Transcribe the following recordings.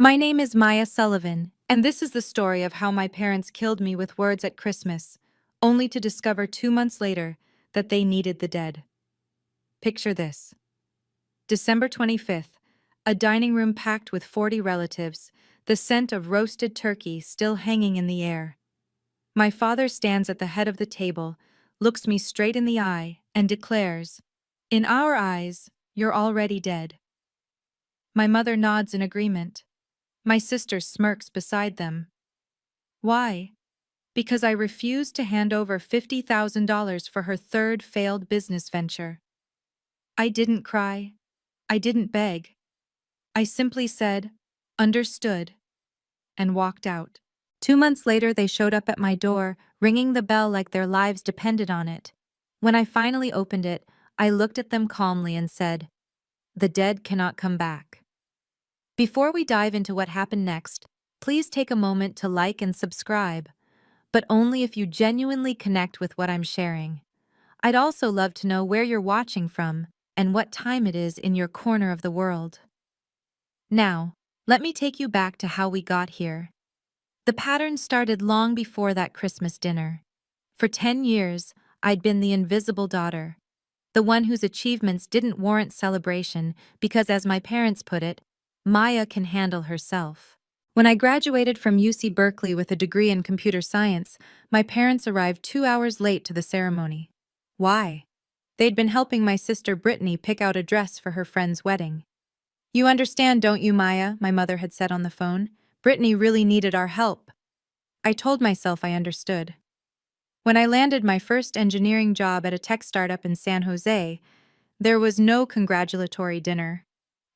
My name is Maya Sullivan, and this is the story of how my parents killed me with words at Christmas, only to discover 2 months later that they needed the dead. Picture this. December 25th, a dining room packed with 40 relatives, the scent of roasted turkey still hanging in the air. My father stands at the head of the table, looks me straight in the eye, and declares, "In our eyes, you're already dead." My mother nods in agreement. My sister smirks beside them. Why? Because I refused to hand over $50,000 for her third failed business venture. I didn't cry. I didn't beg. I simply said, "Understood," and walked out. 2 months later, they showed up at my door, ringing the bell like their lives depended on it. When I finally opened it, I looked at them calmly and said, "The dead cannot come back." Before we dive into what happened next, please take a moment to like and subscribe, but only if you genuinely connect with what I'm sharing. I'd also love to know where you're watching from and what time it is in your corner of the world. Now, let me take you back to how we got here. The pattern started long before that Christmas dinner. For 10 years, I'd been the invisible daughter, the one whose achievements didn't warrant celebration because, as my parents put it, Maya can handle herself. When I graduated from UC Berkeley with a degree in computer science, my parents arrived 2 hours late to the ceremony. Why? They'd been helping my sister Brittany pick out a dress for her friend's wedding. "You understand, don't you, Maya?" my mother had said on the phone. "Brittany really needed our help." I told myself I understood. When I landed my first engineering job at a tech startup in San Jose, there was no congratulatory dinner.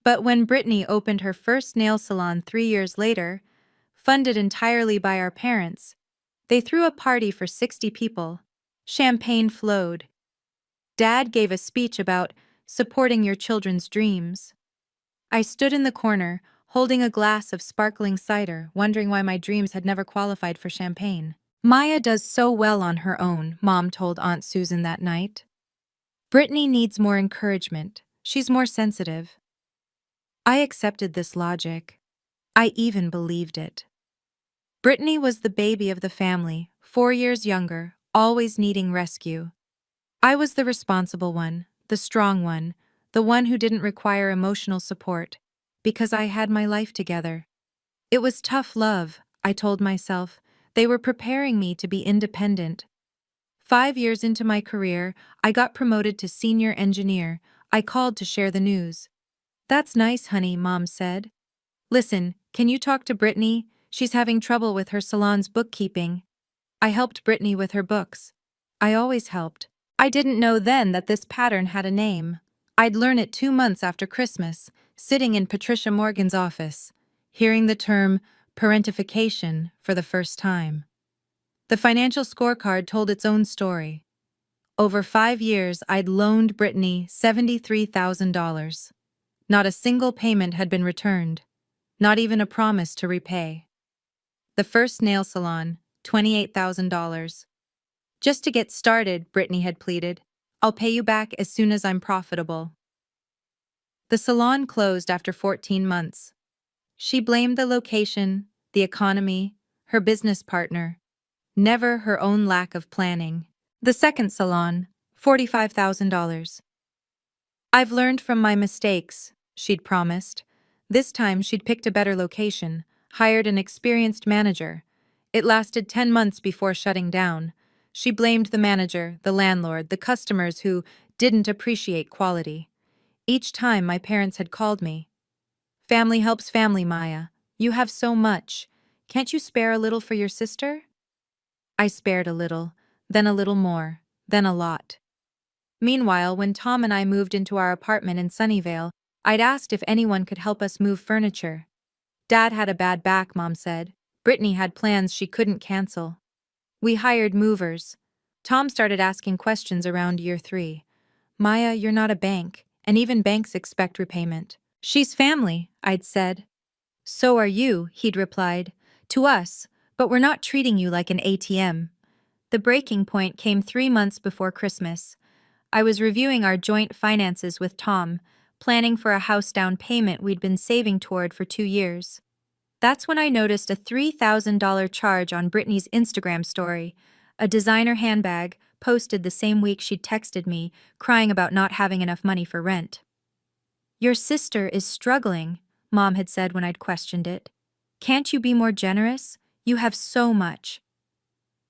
But when Brittany opened her first nail salon 3 years later, funded entirely by our parents, they threw a party for 60 people. Champagne flowed. Dad gave a speech about supporting your children's dreams. I stood in the corner, holding a glass of sparkling cider, wondering why my dreams had never qualified for champagne. "Maya does so well on her own," Mom told Aunt Susan that night. "Brittany needs more encouragement. She's more sensitive." I accepted this logic. I even believed it. Brittany was the baby of the family, 4 years younger, always needing rescue. I was the responsible one, the strong one, the one who didn't require emotional support, because I had my life together. It was tough love, I told myself. They were preparing me to be independent. 5 years into my career, I got promoted to senior engineer. I called to share the news. "That's nice, honey," Mom said. "Listen, can you talk to Brittany? She's having trouble with her salon's bookkeeping." I helped Brittany with her books. I always helped. I didn't know then that this pattern had a name. I'd learn it 2 months after Christmas, sitting in Patricia Morgan's office, hearing the term parentification for the first time. The financial scorecard told its own story. Over 5 years, I'd loaned Brittany $73,000. Not a single payment had been returned, not even a promise to repay. The first nail salon, $28,000. "Just to get started," Brittany had pleaded. "I'll pay you back as soon as I'm profitable." The salon closed after 14 months. She blamed the location, the economy, her business partner, never her own lack of planning. The second salon, $45,000. "I've learned from my mistakes," she'd promised. This time she'd picked a better location, hired an experienced manager. It lasted 10 months before shutting down. She blamed the manager, the landlord, the customers who didn't appreciate quality. Each time my parents had called me. "Family helps family, Maya. You have so much. Can't you spare a little for your sister?" I spared a little, then a little more, then a lot. Meanwhile, when Tom and I moved into our apartment in Sunnyvale, I'd asked if anyone could help us move furniture. "Dad had a bad back," Mom said. "Brittany had plans she couldn't cancel." We hired movers. Tom started asking questions around year 3. "Maya, you're not a bank, and even banks expect repayment." "She's family," I'd said. "So are you," he'd replied. "To us, but we're not treating you like an ATM." The breaking point came 3 months before Christmas. I was reviewing our joint finances with Tom, planning for a house down payment we'd been saving toward for 2 years. That's when I noticed a $3,000 charge on Brittany's Instagram story. A designer handbag, posted the same week she'd texted me, crying about not having enough money for rent. "Your sister is struggling," Mom had said when I'd questioned it. "Can't you be more generous? You have so much."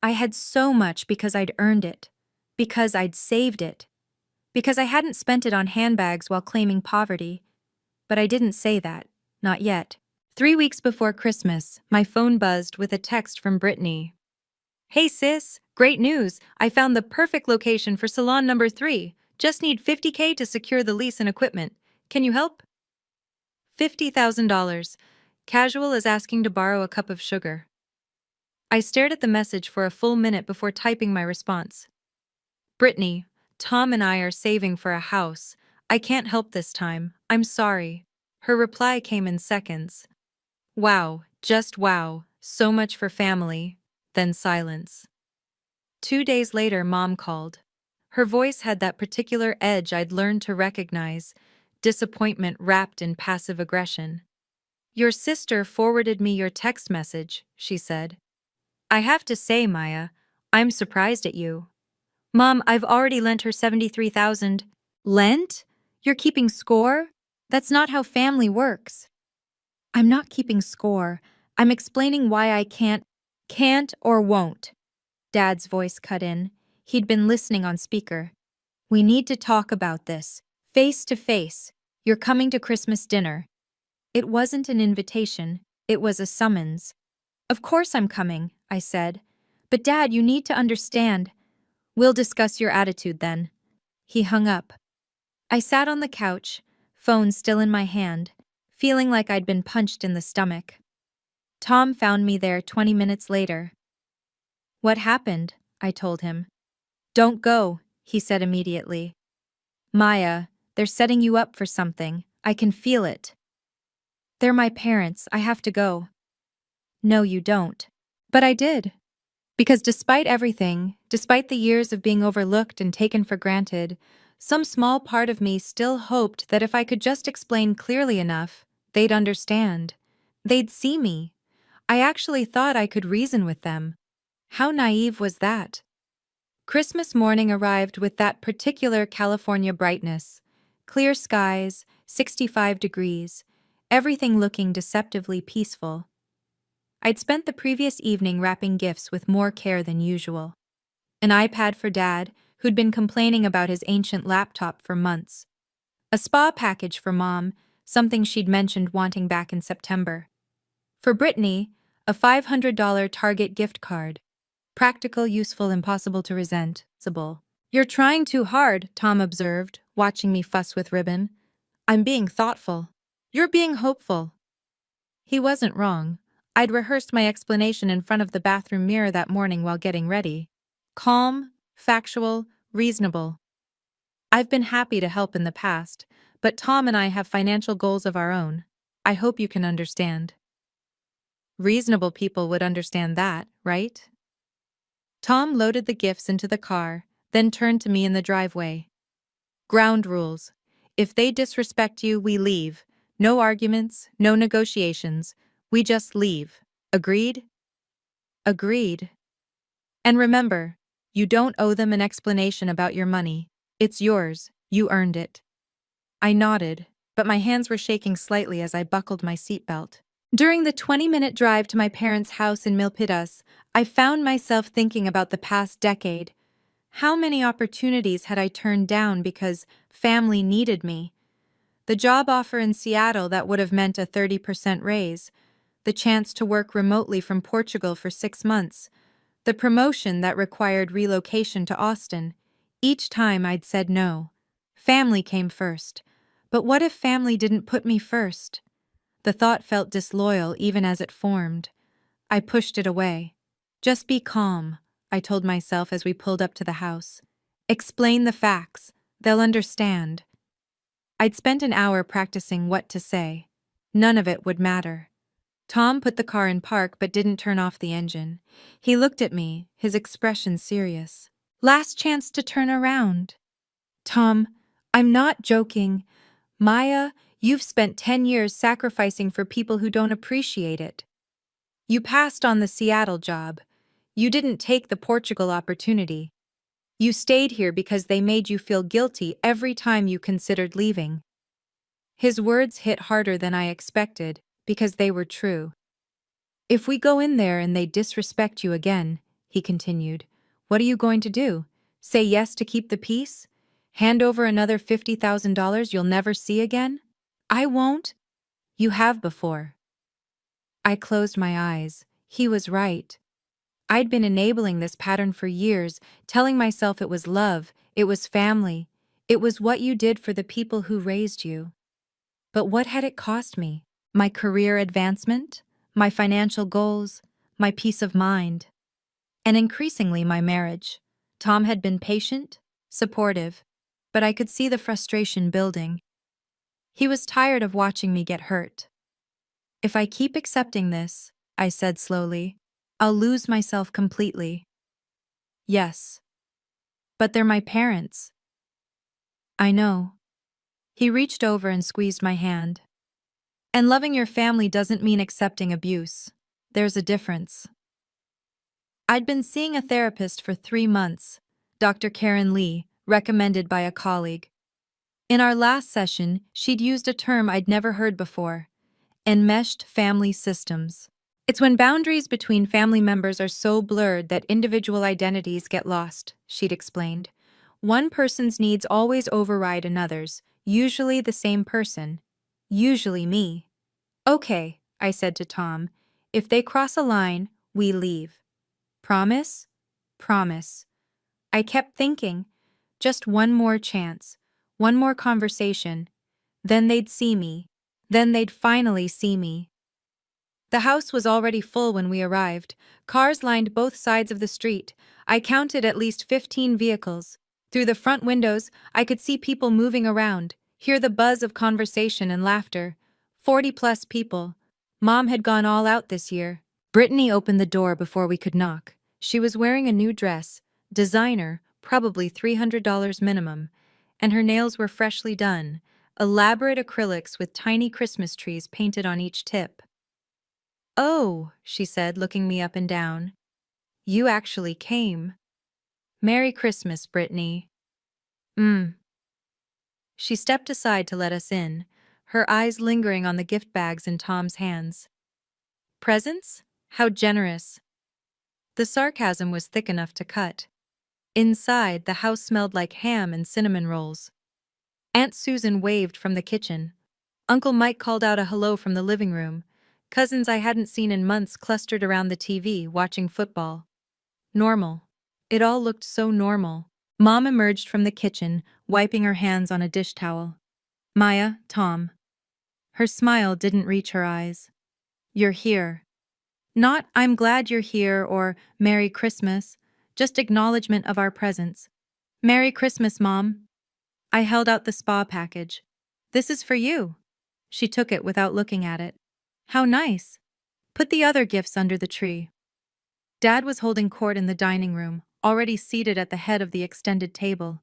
I had so much because I'd earned it, because I'd saved it, because I hadn't spent it on handbags while claiming poverty. But I didn't say that, not yet. 3 weeks before Christmas, my phone buzzed with a text from Brittany. "Hey sis, great news! I found the perfect location for salon number 3. Just need $50K to secure the lease and equipment. Can you help?" $50,000. Casual as asking to borrow a cup of sugar. I stared at the message for a full minute before typing my response. "Brittany, Tom and I are saving for a house. I can't help this time. I'm sorry." Her reply came in seconds. "Wow, just wow. So much for family." Then silence. 2 days later, Mom called. Her voice had that particular edge I'd learned to recognize, disappointment wrapped in passive aggression. "Your sister forwarded me your text message," she said. "I have to say, Maya, I'm surprised at you." "Mom, I've already lent her $73,000. Lent? You're keeping score? That's not how family works." "I'm not keeping score. I'm explaining why I can't or won't." Dad's voice cut in. He'd been listening on speaker. "We need to talk about this, face to face. You're coming to Christmas dinner." It wasn't an invitation, it was a summons. "Of course I'm coming," I said. "But Dad, you need to understand." "We'll discuss your attitude then." He hung up. I sat on the couch, phone still in my hand, feeling like I'd been punched in the stomach. Tom found me there 20 minutes later. "What happened?" I told him. "Don't go," he said immediately. "Maya, they're setting you up for something. I can feel it." "They're my parents. I have to go." "No, you don't." But I did. Because despite everything, despite the years of being overlooked and taken for granted, some small part of me still hoped that if I could just explain clearly enough, they'd understand. They'd see me. I actually thought I could reason with them. How naive was that? Christmas morning arrived with that particular California brightness. Clear skies, 65 degrees, everything looking deceptively peaceful. I'd spent the previous evening wrapping gifts with more care than usual. An iPad for Dad, who'd been complaining about his ancient laptop for months. A spa package for Mom, something she'd mentioned wanting back in September. For Brittany, a $500 Target gift card. Practical, useful, impossible to resent. "You're trying too hard," Tom observed, watching me fuss with ribbon. "I'm being thoughtful." "You're being hopeful." He wasn't wrong. I'd rehearsed my explanation in front of the bathroom mirror that morning while getting ready. Calm, factual, reasonable. I've been happy to help in the past, but Tom and I have financial goals of our own. I hope you can understand. Reasonable people would understand that, right? Tom loaded the gifts into the car, then turned to me in the driveway. "Ground rules. If they disrespect you, we leave. No arguments, no negotiations. We just leave. Agreed?" Agreed. "And remember, you don't owe them an explanation about your money. It's yours. You earned it." I nodded, but my hands were shaking slightly as I buckled my seatbelt. During the 20-minute drive to my parents' house in Milpitas, I found myself thinking about the past decade. How many opportunities had I turned down because family needed me? The job offer in Seattle that would have meant a 30% raise, the chance to work remotely from Portugal for 6 months, the promotion that required relocation to Austin. Each time I'd said no. Family came first. But what if family didn't put me first? The thought felt disloyal even as it formed. I pushed it away. "Just be calm," I told myself as we pulled up to the house. "Explain the facts. They'll understand." I'd spent an hour practicing what to say. None of it would matter. Tom put the car in park but didn't turn off the engine. He looked at me, his expression serious. "Last chance to turn around." "Tom, I'm not joking. Maya, you've spent 10 years sacrificing for people who don't appreciate it. You passed on the Seattle job. You didn't take the Portugal opportunity. You stayed here because they made you feel guilty every time you considered leaving. His words hit harder than I expected, because they were true. If we go in there and they disrespect you again, he continued, what are you going to do? Say yes to keep the peace? Hand over another $50,000 you'll never see again? I won't. You have before. I closed my eyes. He was right. I'd been enabling this pattern for years, telling myself it was love, it was family, it was what you did for the people who raised you. But what had it cost me? My career advancement? My financial goals? My peace of mind? And increasingly my marriage. Tom had been patient, supportive, but I could see the frustration building. He was tired of watching me get hurt. If I keep accepting this, I said slowly, I'll lose myself completely. Yes. But they're my parents. I know. He reached over and squeezed my hand. And loving your family doesn't mean accepting abuse. There's a difference. I'd been seeing a therapist for 3 months, Dr. Karen Lee, recommended by a colleague. In our last session, she'd used a term I'd never heard before: enmeshed family systems. It's when boundaries between family members are so blurred that individual identities get lost, she'd explained. One person's needs always override another's, usually the same person. Usually me. Okay, I said to Tom. If they cross a line, we leave. Promise? Promise. I kept thinking, just one more chance, one more conversation. Then they'd see me. Then they'd finally see me. The house was already full when we arrived. Cars lined both sides of the street. I counted at least 15 vehicles. Through the front windows, I could see people moving around, hear the buzz of conversation and laughter. 40+ people. Mom had gone all out this year. Brittany opened the door before we could knock. She was wearing a new dress, designer, probably $300 minimum, and her nails were freshly done, elaborate acrylics with tiny Christmas trees painted on each tip. Oh, she said, looking me up and down. You actually came. Merry Christmas, Brittany. She stepped aside to let us in, her eyes lingering on the gift bags in Tom's hands. Presents? How generous. The sarcasm was thick enough to cut. Inside, the house smelled like ham and cinnamon rolls. Aunt Susan waved from the kitchen. Uncle Mike called out a hello from the living room. Cousins I hadn't seen in months clustered around the TV, watching football. Normal. It all looked so normal. Mom emerged from the kitchen, wiping her hands on a dish towel. Maya, Tom. Her smile didn't reach her eyes. You're here. Not, I'm glad you're here, or Merry Christmas, just acknowledgement of our presence. Merry Christmas, Mom. I held out the spa package. This is for you. She took it without looking at it. How nice. Put the other gifts under the tree. Dad was holding court in the dining room, already seated at the head of the extended table.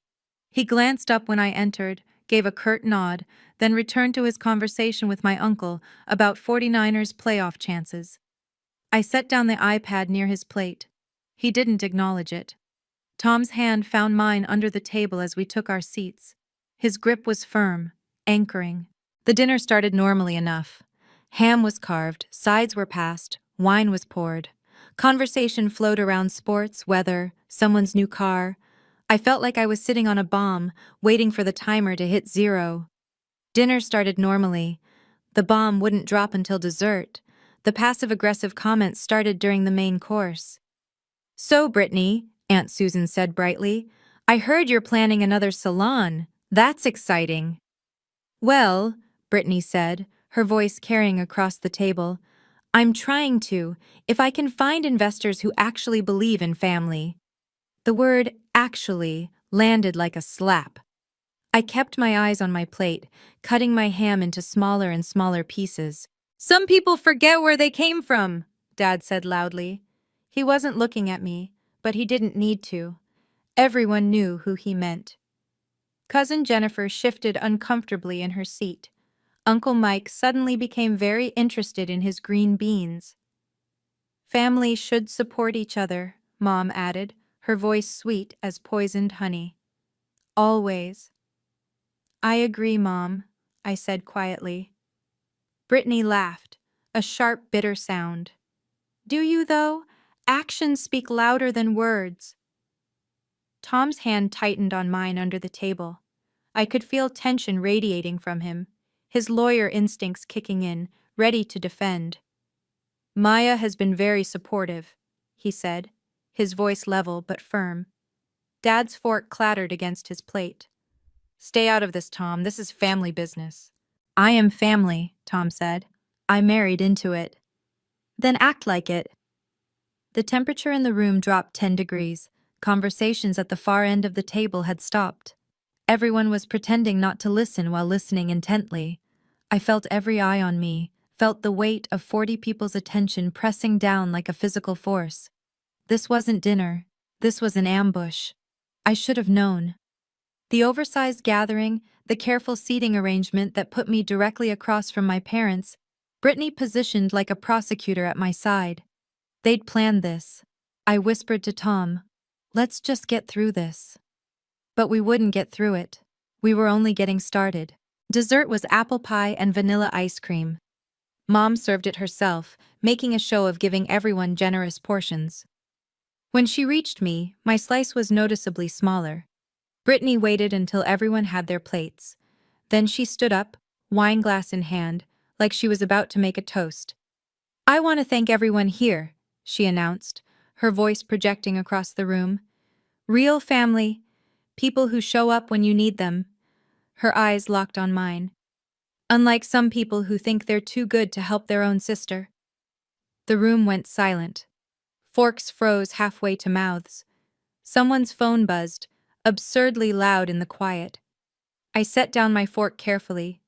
He glanced up when I entered, gave a curt nod, then returned to his conversation with my uncle about 49ers playoff chances. I set down the iPad near his plate. He didn't acknowledge it. Tom's hand found mine under the table as we took our seats. His grip was firm, anchoring. The dinner started normally enough. Ham was carved, sides were passed, wine was poured. Conversation flowed around sports, weather, someone's new car. I felt like I was sitting on a bomb, waiting for the timer to hit 0. Dinner started normally. The bomb wouldn't drop until dessert. The passive-aggressive comments started during the main course. So, Brittany, Aunt Susan said brightly, I heard you're planning another salon. That's exciting. Well, Brittany said, her voice carrying across the table, I'm trying to, if I can find investors who actually believe in family. The word actually landed like a slap. I kept my eyes on my plate, cutting my ham into smaller and smaller pieces. Some people forget where they came from, Dad said loudly. He wasn't looking at me, but he didn't need to. Everyone knew who he meant. Cousin Jennifer shifted uncomfortably in her seat. Uncle Mike suddenly became very interested in his green beans. Family should support each other, Mom added, her voice sweet as poisoned honey. Always. I agree, Mom, I said quietly. Brittany laughed, a sharp, bitter sound. Do you, though? Actions speak louder than words. Tom's hand tightened on mine under the table. I could feel tension radiating from him, his lawyer instincts kicking in, ready to defend. Maya has been very supportive, he said, his voice level but firm. Dad's fork clattered against his plate. Stay out of this, Tom. This is family business. I am family, Tom said. I married into it. Then act like it. The temperature in the room dropped 10 degrees. Conversations at the far end of the table had stopped. Everyone was pretending not to listen while listening intently. I felt every eye on me, felt the weight of 40 people's attention pressing down like a physical force. This wasn't dinner. This was an ambush. I should have known. The oversized gathering, the careful seating arrangement that put me directly across from my parents, Brittany positioned like a prosecutor at my side. They'd planned this. I whispered to Tom, let's just get through this. But we wouldn't get through it. We were only getting started. Dessert was apple pie and vanilla ice cream. Mom served it herself, making a show of giving everyone generous portions. When she reached me, my slice was noticeably smaller. Brittany waited until everyone had their plates. Then she stood up, wine glass in hand, like she was about to make a toast. I want to thank everyone here, she announced, her voice projecting across the room. Real family, people who show up when you need them. Her eyes locked on mine. Unlike some people who think they're too good to help their own sister. The room went silent. Forks froze halfway to mouths. Someone's phone buzzed, absurdly loud in the quiet. I set down my fork carefully.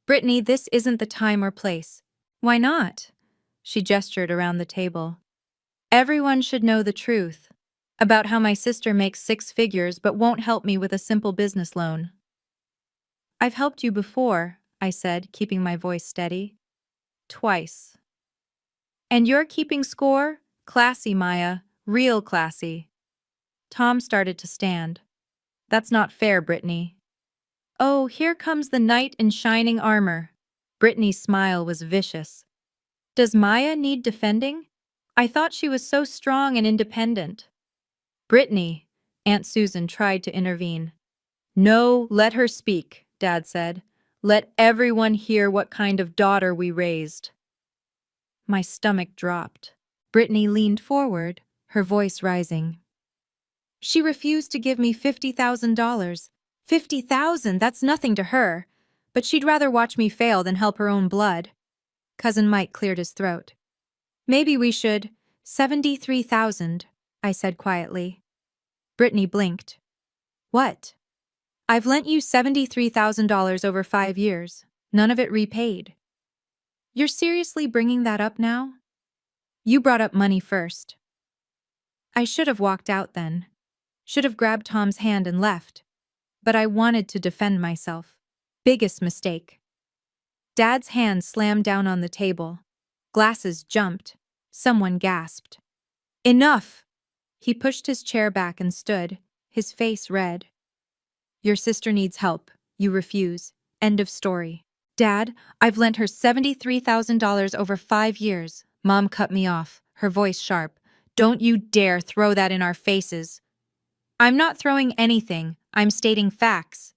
Brittany, this isn't the time or place. Why not? She gestured around the table. Everyone should know the truth about how my sister makes 6 figures but won't help me with a simple business loan. I've helped you before, I said, keeping my voice steady. Twice. And you're keeping score? Classy, Maya. Real classy. Tom started to stand. That's not fair, Brittany. Oh, here comes the knight in shining armor. Brittany's smile was vicious. Does Maya need defending? I thought she was so strong and independent. Brittany, Aunt Susan tried to intervene. No, let her speak, Dad said. Let everyone hear what kind of daughter we raised. My stomach dropped. Brittany leaned forward, her voice rising. She refused to give me $50,000. $50,000, that's nothing to her. But she'd rather watch me fail than help her own blood. Cousin Mike cleared his throat. Maybe we should. 73,000, I said quietly. Brittany blinked. What? I've lent you $73,000 over 5 years. None of it repaid. You're seriously bringing that up now? You brought up money first. I should have walked out then. Should have grabbed Tom's hand and left. But I wanted to defend myself. Biggest mistake. Dad's hand slammed down on the table. Glasses jumped. Someone gasped. Enough! He pushed his chair back and stood, his face red. Your sister needs help. You refuse. End of story. Dad, I've lent her $73,000 over 5 years. Mom cut me off, her voice sharp. Don't you dare throw that in our faces. I'm not throwing anything. I'm stating facts.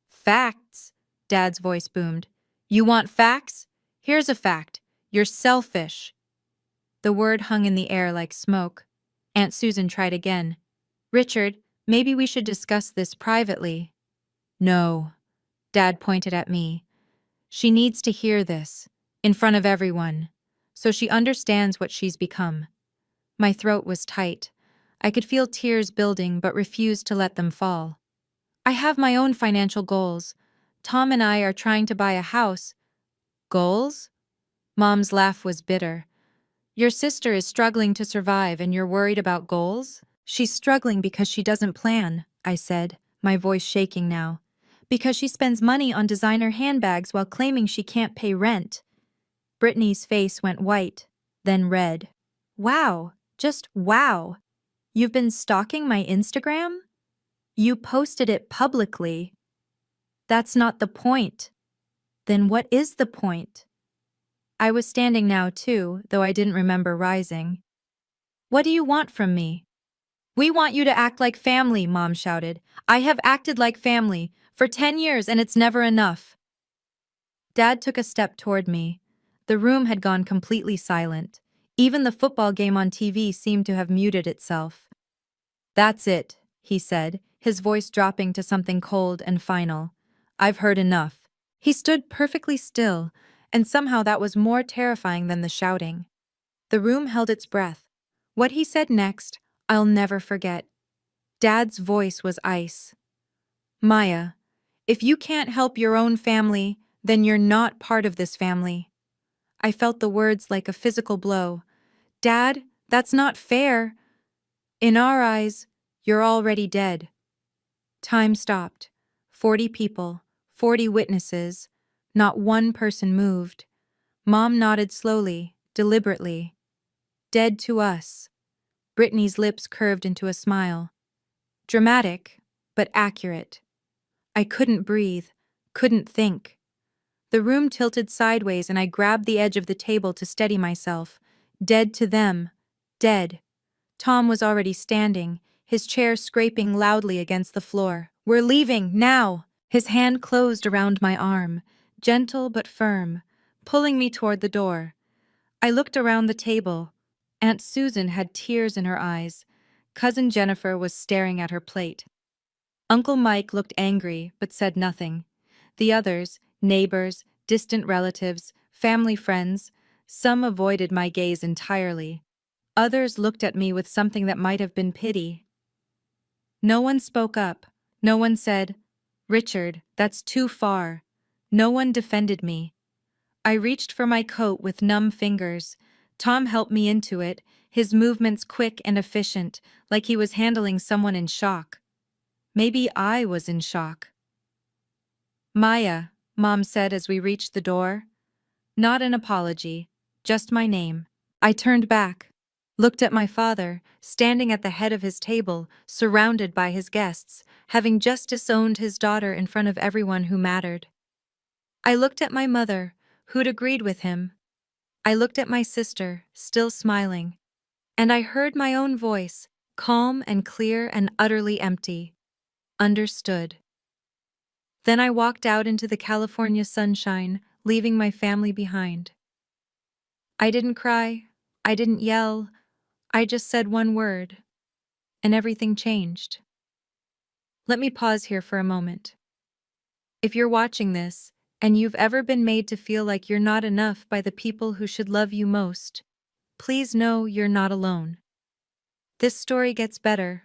Facts? Dad's voice boomed. You want facts? Here's a fact. You're selfish. The word hung in the air like smoke. Aunt Susan tried again. Richard, maybe we should discuss this privately. No. Dad pointed at me. She needs to hear this, in front of everyone, so she understands what she's become. My throat was tight. I could feel tears building but refused to let them fall. I have my own financial goals. Tom and I are trying to buy a house. Goals? Mom's laugh was bitter. Your sister is struggling to survive and you're worried about goals? She's struggling because she doesn't plan, I said, my voice shaking now. Because she spends money on designer handbags while claiming she can't pay rent. Brittany's face went white, then red. Wow, just wow. You've been stalking my Instagram? You posted it publicly. That's not the point. Then what is the point? I was standing now too, though I didn't remember rising. What do you want from me? We want you to act like family, Mom shouted. I have acted like family for 10 years and it's never enough. Dad took a step toward me. The room had gone completely silent. Even the football game on TV seemed to have muted itself. That's it, he said, his voice dropping to something cold and final. I've heard enough. He stood perfectly still, and somehow that was more terrifying than the shouting. The room held its breath. What he said next, I'll never forget. Dad's voice was ice. Maya, if you can't help your own family, then you're not part of this family. I felt the words like a physical blow. Dad, that's not fair. In our eyes, you're already dead. Time stopped. 40 people, 40 witnesses. Not one person moved. Mom nodded slowly, deliberately. Dead to us. Brittany's lips curved into a smile. Dramatic, but accurate. I couldn't breathe, couldn't think. The room tilted sideways and I grabbed the edge of the table to steady myself. Dead to them. Dead. Tom was already standing, his chair scraping loudly against the floor. We're leaving, now! His hand closed around my arm, gentle but firm, pulling me toward the door. I looked around the table. Aunt Susan had tears in her eyes. Cousin Jennifer was staring at her plate. Uncle Mike looked angry but said nothing. The others, neighbors, distant relatives, family friends, some avoided my gaze entirely. Others looked at me with something that might have been pity. No one spoke up. No one said, Richard, that's too far. No one defended me. I reached for my coat with numb fingers. Tom helped me into it, his movements quick and efficient, like he was handling someone in shock. Maybe I was in shock. Maya, Mom said as we reached the door. Not an apology, just my name. I turned back, looked at my father, standing at the head of his table, surrounded by his guests, having just disowned his daughter in front of everyone who mattered. I looked at my mother, who'd agreed with him. I looked at my sister, still smiling. And I heard my own voice, calm and clear and utterly empty. Understood. Then I walked out into the California sunshine, leaving my family behind. I didn't cry, I didn't yell, I just said one word, and everything changed. Let me pause here for a moment. If you're watching this, and you've ever been made to feel like you're not enough by the people who should love you most, please know you're not alone. This story gets better,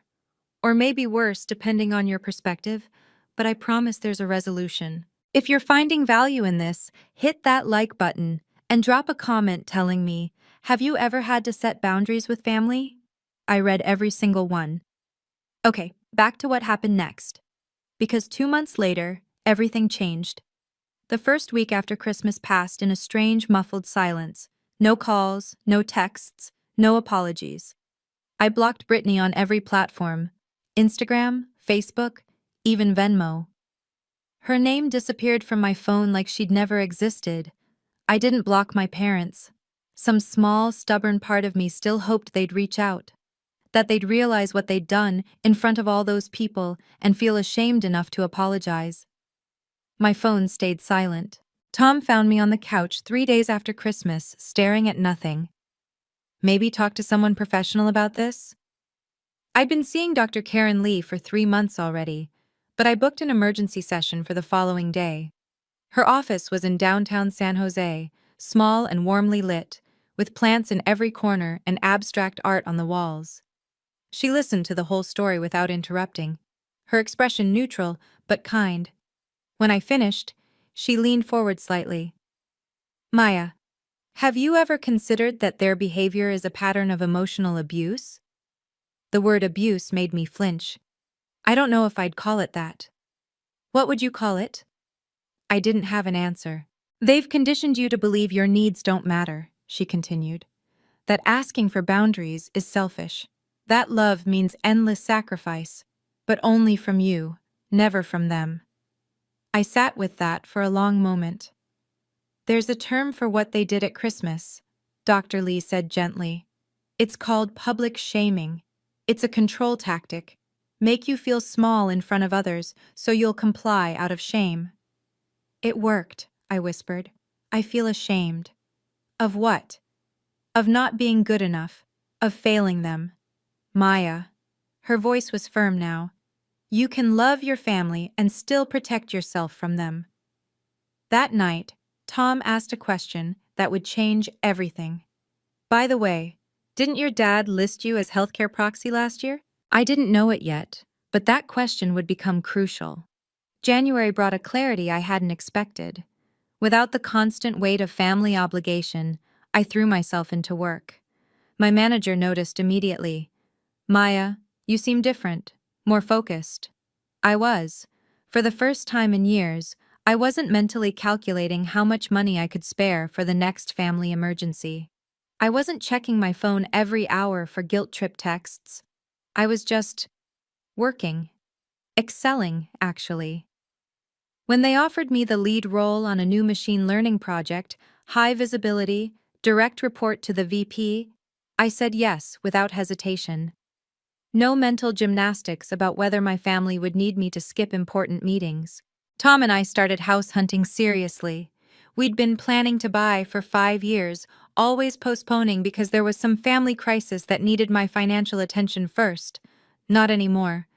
or maybe worse depending on your perspective, but I promise there's a resolution. If you're finding value in this, hit that like button and drop a comment telling me, have you ever had to set boundaries with family? I read every single one. Okay, back to what happened next. Because 2 months later, everything changed. The first week after Christmas passed in a strange, muffled silence. No calls, no texts, no apologies. I blocked Brittany on every platform. Instagram, Facebook, even Venmo. Her name disappeared from my phone like she'd never existed. I didn't block my parents. Some small, stubborn part of me still hoped they'd reach out. That they'd realize what they'd done in front of all those people and feel ashamed enough to apologize. My phone stayed silent. Tom found me on the couch 3 days after Christmas, staring at nothing. Maybe talk to someone professional about this? I'd been seeing Dr. Karen Lee for 3 months already, but I booked an emergency session for the following day. Her office was in downtown San Jose, small and warmly lit, with plants in every corner and abstract art on the walls. She listened to the whole story without interrupting, her expression neutral but kind. When I finished, she leaned forward slightly. Maya, have you ever considered that their behavior is a pattern of emotional abuse? The word abuse made me flinch. I don't know if I'd call it that. What would you call it? I didn't have an answer. They've conditioned you to believe your needs don't matter, she continued. that asking for boundaries is selfish. That love means endless sacrifice, but only from you, never from them. I sat with that for a long moment. There's a term for what they did at Christmas, Dr. Lee said gently. It's called public shaming. It's a control tactic. Make you feel small in front of others so you'll comply out of shame. It worked, I whispered. I feel ashamed. Of what? Of not being good enough. Of failing them. Maya. Her voice was firm now. You can love your family and still protect yourself from them. That night, Tom asked a question that would change everything. By the way, didn't your dad list you as healthcare proxy last year? I didn't know it yet, but that question would become crucial. January brought a clarity I hadn't expected. Without the constant weight of family obligation, I threw myself into work. My manager noticed immediately. Maya, you seem different, more focused. I was. For the first time in years, I wasn't mentally calculating how much money I could spare for the next family emergency. I wasn't checking my phone every hour for guilt trip texts. I was just working. Excelling, actually. When they offered me the lead role on a new machine learning project, high visibility, direct report to the VP, I said yes without hesitation. No mental gymnastics about whether my family would need me to skip important meetings. Tom and I started house hunting seriously. We'd been planning to buy for 5 years, always postponing because there was some family crisis that needed my financial attention first. Not anymore.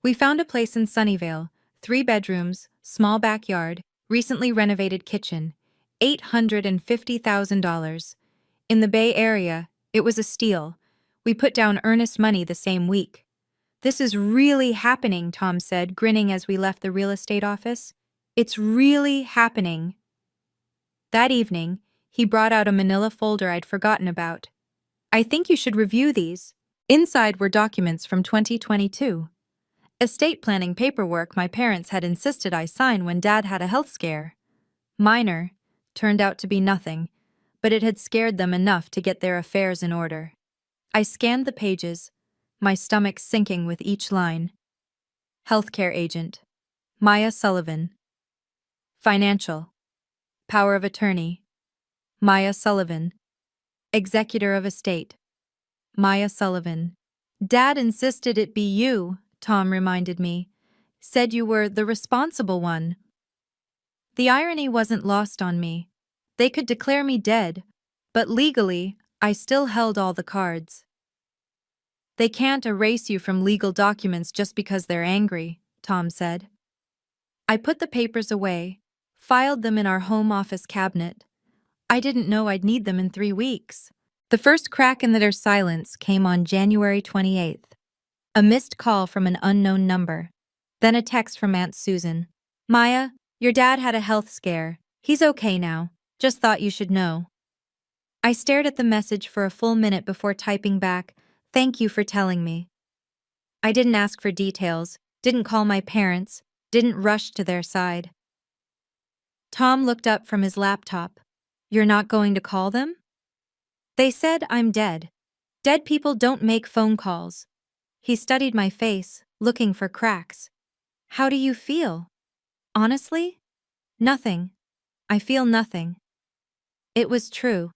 We found a place in Sunnyvale, 3 bedrooms, small backyard, recently renovated kitchen, $850,000. In the Bay Area, it was a steal. We put down earnest money the same week. This is really happening, Tom said, grinning as we left the real estate office. It's really happening. That evening, he brought out a manila folder I'd forgotten about. I think you should review these. Inside were documents from 2022. Estate planning paperwork my parents had insisted I sign when Dad had a health scare. Minor, turned out to be nothing, but it had scared them enough to get their affairs in order. I scanned the pages, my stomach sinking with each line. Healthcare agent. Maya Sullivan. Financial. Power of attorney. Maya Sullivan. Executor of estate. Maya Sullivan. Dad insisted it be you, Tom reminded me. Said you were the responsible one. The irony wasn't lost on me. They could declare me dead, but legally, I still held all the cards. They can't erase you from legal documents just because they're angry, Tom said. I put the papers away, filed them in our home office cabinet. I didn't know I'd need them in 3 weeks. The first crack in their silence came on January 28th. A missed call from an unknown number. Then a text from Aunt Susan. Maya, your dad had a health scare. He's okay now. Just thought you should know. I stared at the message for a full minute before typing back, thank you for telling me. I didn't ask for details, didn't call my parents, didn't rush to their side. Tom looked up from his laptop. You're not going to call them? They said I'm dead. Dead people don't make phone calls. He studied my face, looking for cracks. How do you feel? Honestly? Nothing. I feel nothing. It was true.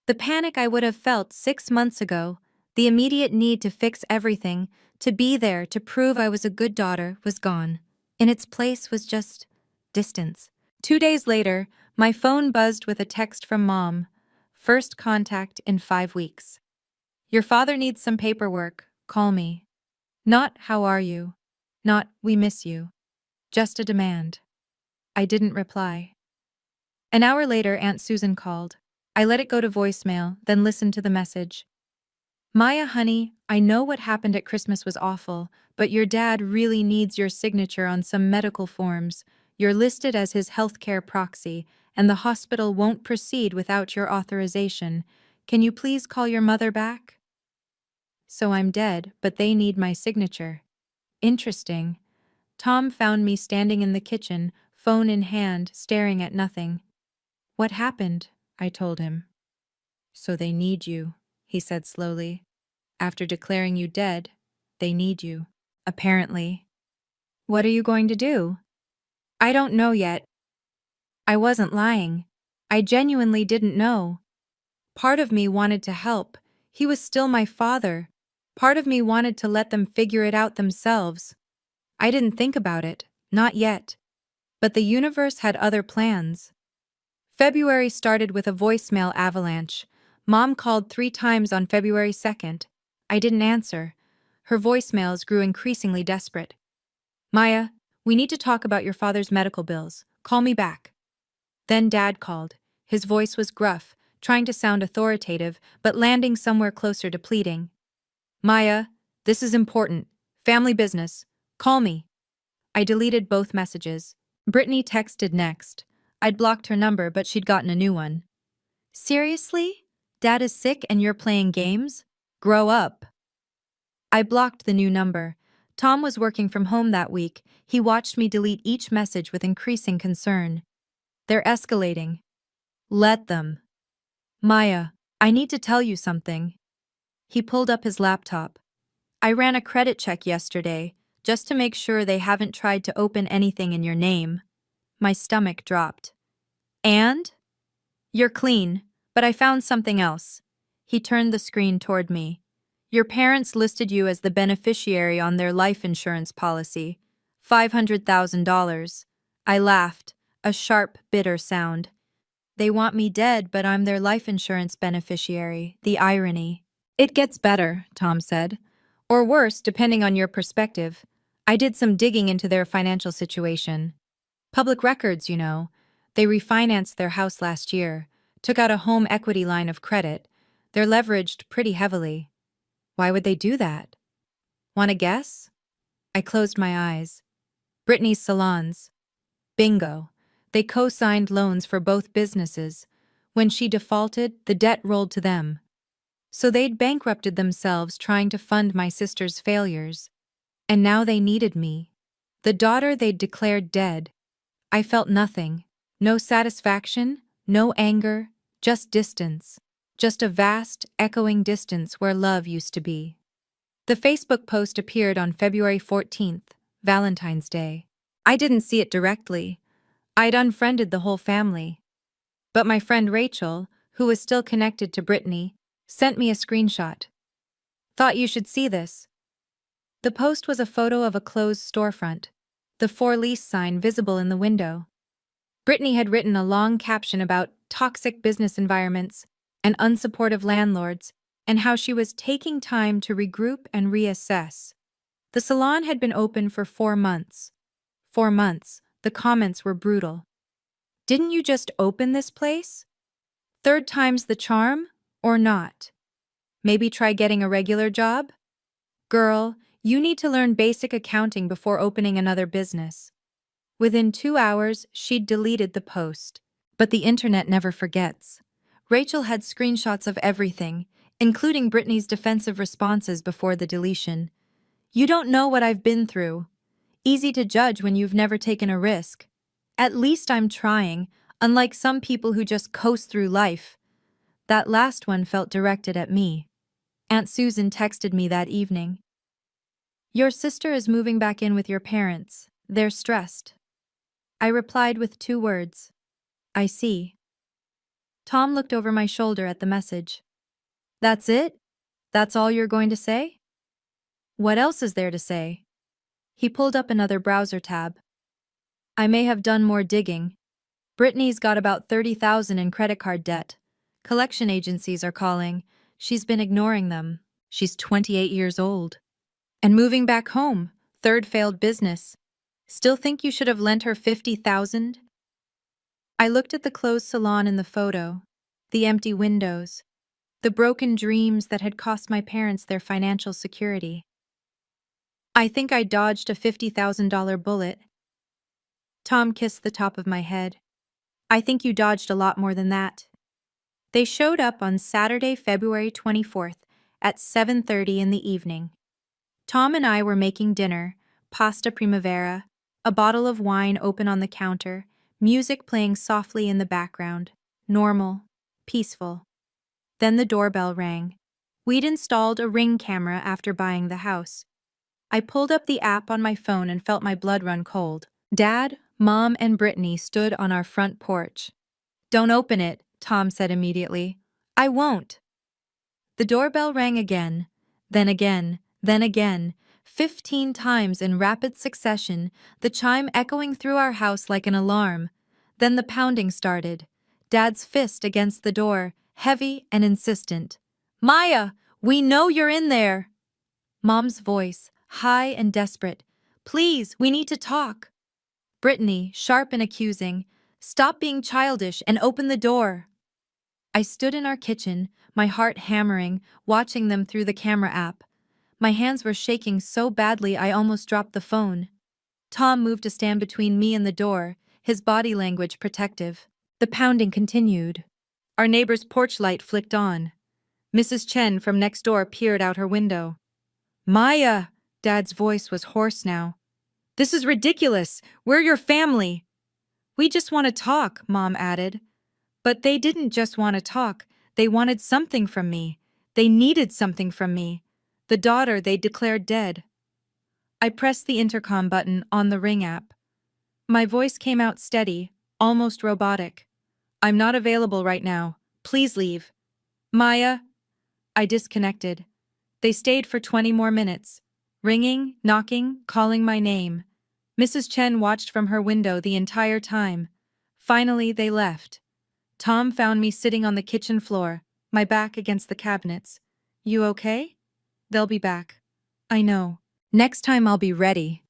The panic I would have felt 6 months ago, the immediate need to fix everything, to be there to prove I was a good daughter, was gone. In its place was just distance. 2 days later, my phone buzzed with a text from Mom. First contact in 5 weeks. Your father needs some paperwork. Call me. Not how are you? Not we miss you. Just a demand. I didn't reply. An hour later, Aunt Susan called. I let it go to voicemail, then listened to the message. Maya, honey, I know what happened at Christmas was awful, but your dad really needs your signature on some medical forms. You're listed as his healthcare proxy, and the hospital won't proceed without your authorization. Can you please call your mother back? So I'm dead, but they need my signature. Interesting. Tom found me standing in the kitchen, phone in hand, staring at nothing. What happened? I told him. So they need you, he said slowly. After declaring you dead, they need you. Apparently. What are you going to do? I don't know yet. I wasn't lying. I genuinely didn't know. Part of me wanted to help. He was still my father. Part of me wanted to let them figure it out themselves. I didn't think about it, not yet. But the universe had other plans. February started with a voicemail avalanche. Mom called 3 times on February 2nd. I didn't answer. Her voicemails grew increasingly desperate. Maya, we need to talk about your father's medical bills. Call me back. Then Dad called. His voice was gruff, trying to sound authoritative, but landing somewhere closer to pleading. Maya, this is important. Family business. Call me. I deleted both messages. Brittany texted next. I'd blocked her number, but she'd gotten a new one. Seriously? Dad is sick and you're playing games? Grow up. I blocked the new number. Tom was working from home that week. He watched me delete each message with increasing concern. They're escalating. Let them. Maya, I need to tell you something. He pulled up his laptop. I ran a credit check yesterday, just to make sure they haven't tried to open anything in your name. My stomach dropped. And? You're clean, but I found something else. He turned the screen toward me. Your parents listed you as the beneficiary on their life insurance policy. $500,000. I laughed, a sharp, bitter sound. They want me dead, but I'm their life insurance beneficiary. The irony. It gets better, Tom said. Or worse, depending on your perspective. I did some digging into their financial situation. Public records, you know. They refinanced their house last year, took out a home equity line of credit. They're leveraged pretty heavily. Why would they do that? Want to guess? I closed my eyes. Brittany's salons. Bingo. They co-signed loans for both businesses. When she defaulted, the debt rolled to them. So they'd bankrupted themselves trying to fund my sister's failures. And now they needed me. The daughter they'd declared dead. I felt nothing. No satisfaction, no anger, just distance. Just a vast, echoing distance where love used to be. The Facebook post appeared on February 14th, Valentine's Day. I didn't see it directly. I'd unfriended the whole family. But my friend Rachel, who was still connected to Brittany, sent me a screenshot. Thought you should see this. The post was a photo of a closed storefront, the for lease sign visible in the window. Brittany had written a long caption about toxic business environments and unsupportive landlords, and how she was taking time to regroup and reassess. The salon had been open for 4 months. 4 months, the comments were brutal. Didn't you just open this place? Third time's the charm, or not? Maybe try getting a regular job? Girl, you need to learn basic accounting before opening another business. Within 2 hours, she'd deleted the post. But the internet never forgets. Rachel had screenshots of everything, including Brittany's defensive responses before the deletion. You don't know what I've been through. Easy to judge when you've never taken a risk. At least I'm trying, unlike some people who just coast through life. That last one felt directed at me. Aunt Susan texted me that evening. Your sister is moving back in with your parents. They're stressed. I replied with 2 words. I see. Tom looked over my shoulder at the message. That's it? That's all you're going to say? What else is there to say? He pulled up another browser tab. I may have done more digging. Brittany's got about $30,000 in credit card debt. Collection agencies are calling. She's been ignoring them. She's 28 years old. And moving back home, 3rd failed business. Still think you should have lent her $50,000? I looked at the closed salon in the photo, the empty windows, the broken dreams that had cost my parents their financial security. I think I dodged a $50,000 bullet. Tom kissed the top of my head. I think you dodged a lot more than that. They showed up on Saturday, February 24th at 7:30 in the evening. Tom and I were making dinner, pasta primavera, a bottle of wine open on the counter, music playing softly in the background, normal, peaceful. Then the doorbell rang. We'd installed a Ring camera after buying the house. I pulled up the app on my phone and felt my blood run cold. Dad, Mom, and Brittany stood on our front porch. "Don't open it," Tom said immediately. "I won't." The doorbell rang again, then again, 15 times in rapid succession, the chime echoing through our house like an alarm. Then the pounding started, Dad's fist against the door, heavy and insistent. "Maya, we know you're in there!" Mom's voice, high and desperate. "Please, we need to talk." Brittany, sharp and accusing. "Stop being childish and open the door." I stood in our kitchen, my heart hammering, watching them through the camera app. My hands were shaking so badly I almost dropped the phone. Tom moved to stand between me and the door, his body language protective. The pounding continued. Our neighbor's porch light flicked on. Mrs. Chen from next door peered out her window. "Maya!" Dad's voice was hoarse now. "This is ridiculous! We're your family!" "We just want to talk," Mom added. But they didn't just want to talk, they wanted something from me. They needed something from me. The daughter they declared dead. I pressed the intercom button on the Ring app. My voice came out steady, almost robotic. "I'm not available right now. Please leave." "Maya." I disconnected. They stayed for 20 more minutes, ringing, knocking, calling my name. Mrs. Chen watched from her window the entire time. Finally, they left. Tom found me sitting on the kitchen floor, my back against the cabinets. "You okay?" "They'll be back." "I know. Next time I'll be ready."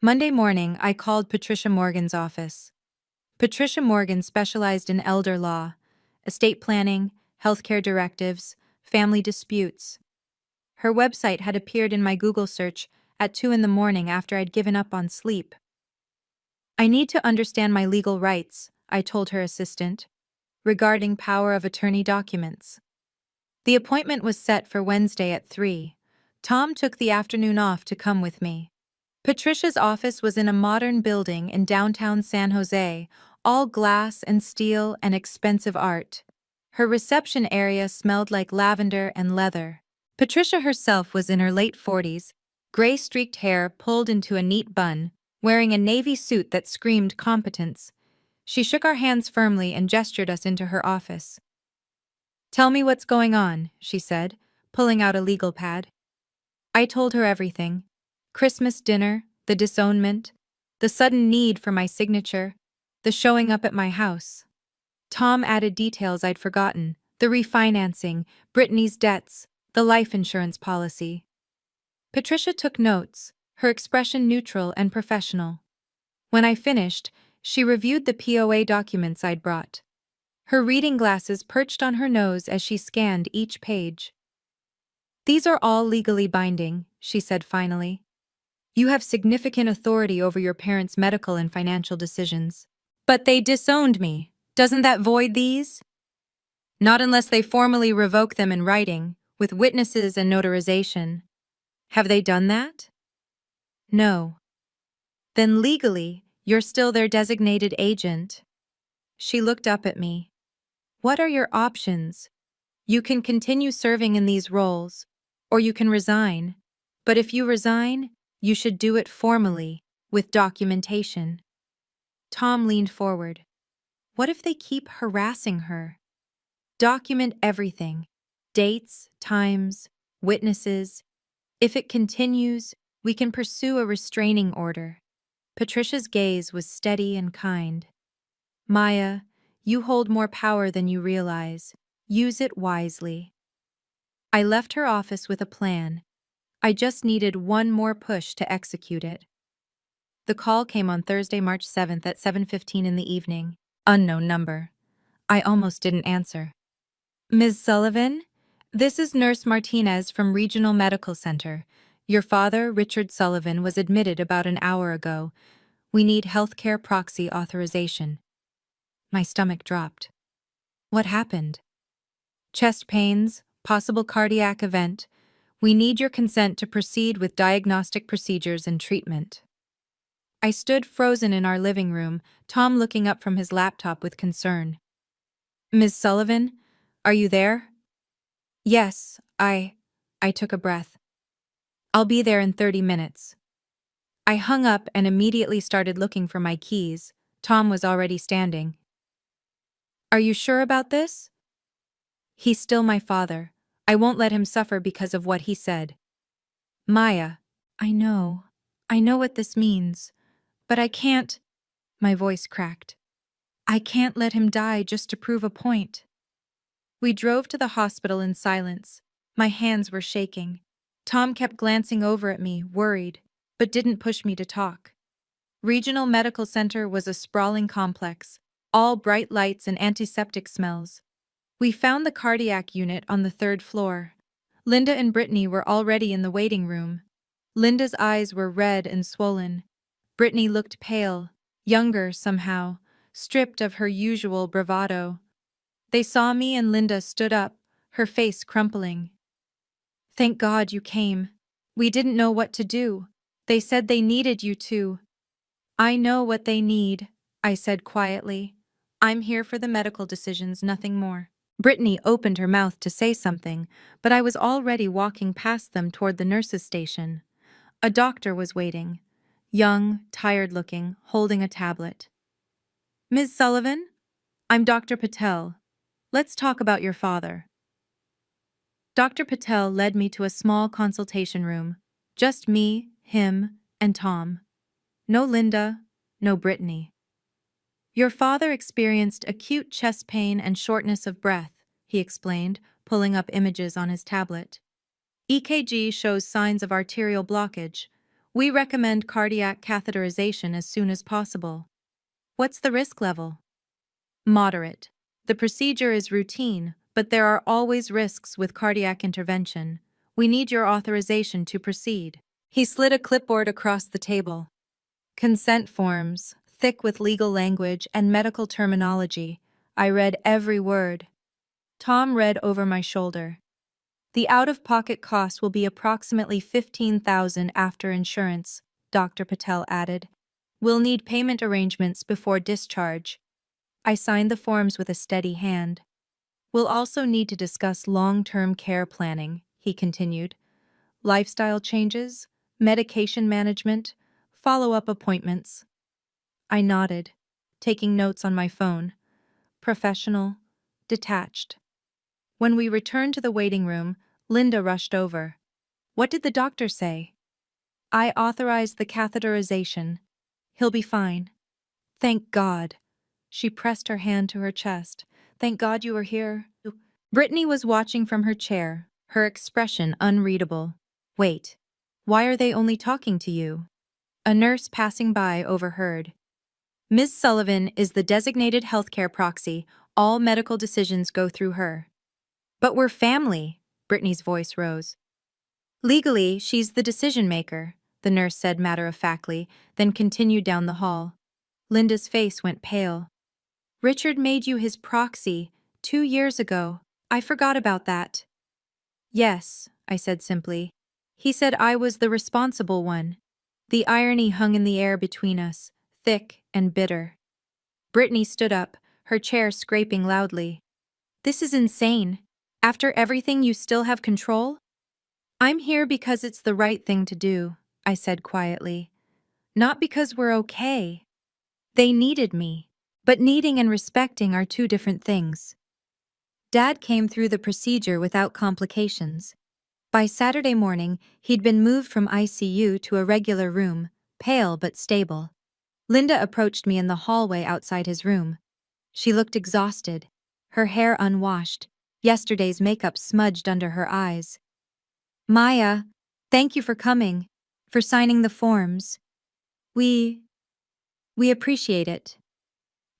Monday morning, I called Patricia Morgan's office. Patricia Morgan specialized in elder law, estate planning, healthcare directives, family disputes. Her website had appeared in my Google search at 2 in the morning after I'd given up on sleep. "I need to understand my legal rights," I told her assistant, regarding power of attorney documents. The appointment was set for Wednesday at 3. Tom took the afternoon off to come with me. Patricia's office was in a modern building in downtown San Jose, all glass and steel and expensive art. Her reception area smelled like lavender and leather. Patricia herself was in her late 40s, gray-streaked hair pulled into a neat bun, wearing a navy suit that screamed competence. She shook our hands firmly and gestured us into her office. "Tell me what's going on," she said, pulling out a legal pad. I told her everything. Christmas dinner, the disownment, the sudden need for my signature, the showing up at my house. Tom added details I'd forgotten, the refinancing, Brittany's debts, the life insurance policy. Patricia took notes, her expression neutral and professional. When I finished, she reviewed the POA documents I'd brought. Her reading glasses perched on her nose as she scanned each page. "These are all legally binding," she said finally. "You have significant authority over your parents' medical and financial decisions." "But they disowned me. Doesn't that void these?" "Not unless they formally revoke them in writing, with witnesses and notarization." "Have they done that?" "No." "Then legally, you're still their designated agent." She looked up at me. "What are your options? You can continue serving in these roles, or you can resign. But if you resign, you should do it formally, with documentation." Tom leaned forward. "What if they keep harassing her?" "Document everything. Dates, times, witnesses. If it continues, we can pursue a restraining order." Patricia's gaze was steady and kind. "Maya, you hold more power than you realize. Use it wisely." I left her office with a plan. I just needed one more push to execute it. The call came on Thursday, March 7th at 7:15 in the evening. Unknown number. I almost didn't answer. "Ms. Sullivan? This is Nurse Martinez from Regional Medical Center. Your father, Richard Sullivan, was admitted about an hour ago. We need healthcare proxy authorization." My stomach dropped. "What happened?" "Chest pains, possible cardiac event. We need your consent to proceed with diagnostic procedures and treatment." I stood frozen in our living room, Tom looking up from his laptop with concern. "Ms. Sullivan, are you there?" "Yes, I took a breath. I'll be there in 30 minutes. I hung up and immediately started looking for my keys. Tom was already standing. Are you sure about this? He's still my father. I won't let him suffer because of what he said. Maya, I know. I know what this means. But I can't. My voice cracked. I can't let him die just to prove a point. We drove to the hospital in silence. My hands were shaking. Tom kept glancing over at me, worried, but didn't push me to talk. Regional Medical Center was a sprawling complex, all bright lights and antiseptic smells. We found the cardiac unit on the third floor. Linda and Brittany were already in the waiting room. Linda's eyes were red and swollen. Brittany looked pale, younger somehow, stripped of her usual bravado. They saw me and Linda stood up, her face crumpling. Thank God you came. We didn't know what to do. They said they needed you too. I know what they need, I said quietly. I'm here for the medical decisions, nothing more. Brittany opened her mouth to say something, but I was already walking past them toward the nurse's station. A doctor was waiting, young, tired-looking, holding a tablet. Ms. Sullivan? I'm Dr. Patel. Let's talk about your father. Dr. Patel led me to a small consultation room. Just me, him, and Tom. No Linda, no Brittany. Your father experienced acute chest pain and shortness of breath, he explained, pulling up images on his tablet. EKG shows signs of arterial blockage. We recommend cardiac catheterization as soon as possible. What's the risk level? Moderate. The procedure is routine, but there are always risks with cardiac intervention. We need your authorization to proceed. He slid a clipboard across the table. Consent forms, thick with legal language and medical terminology. I read every word. Tom read over my shoulder. The out-of-pocket cost will be approximately $15,000 after insurance, Dr. Patel added. We'll need payment arrangements before discharge. I signed the forms with a steady hand. We'll also need to discuss long-term care planning, he continued. Lifestyle changes, medication management, follow-up appointments. I nodded, taking notes on my phone. Professional, detached. When we returned to the waiting room, Linda rushed over. What did the doctor say? I authorized the catheterization. He'll be fine. Thank God. She pressed her hand to her chest. Thank God you were here. Brittany was watching from her chair, her expression unreadable. Wait, why are they only talking to you? A nurse passing by overheard. Ms. Sullivan is the designated healthcare proxy. All medical decisions go through her. But we're family, Brittany's voice rose. Legally, she's the decision maker, the nurse said matter-of-factly, then continued down the hall. Linda's face went pale. Richard made you his proxy 2 years ago. I forgot about that. Yes, I said simply. He said I was the responsible one. The irony hung in the air between us, thick and bitter. Brittany stood up, her chair scraping loudly. This is insane. After everything, you still have control? I'm here because it's the right thing to do, I said quietly. Not because we're okay. They needed me, but needing and respecting are two different things. Dad came through the procedure without complications. By Saturday morning, he'd been moved from ICU to a regular room, pale but stable. Linda approached me in the hallway outside his room. She looked exhausted, her hair unwashed, yesterday's makeup smudged under her eyes. Maya, thank you for coming, for signing the forms. We appreciate it.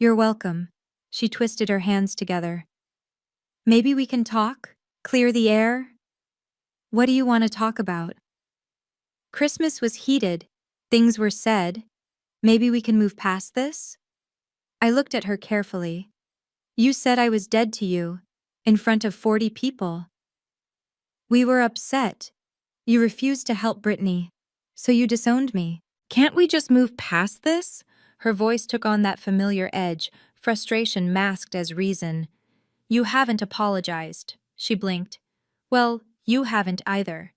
You're welcome. She twisted her hands together. Maybe we can talk? Clear the air? What do you want to talk about? Christmas was heated. Things were said. Maybe we can move past this? I looked at her carefully. You said I was dead to you, in front of 40 people. We were upset. You refused to help Brittany, so you disowned me. Can't we just move past this? Her voice took on that familiar edge, frustration masked as reason. You haven't apologized, she blinked. Well, You haven't either.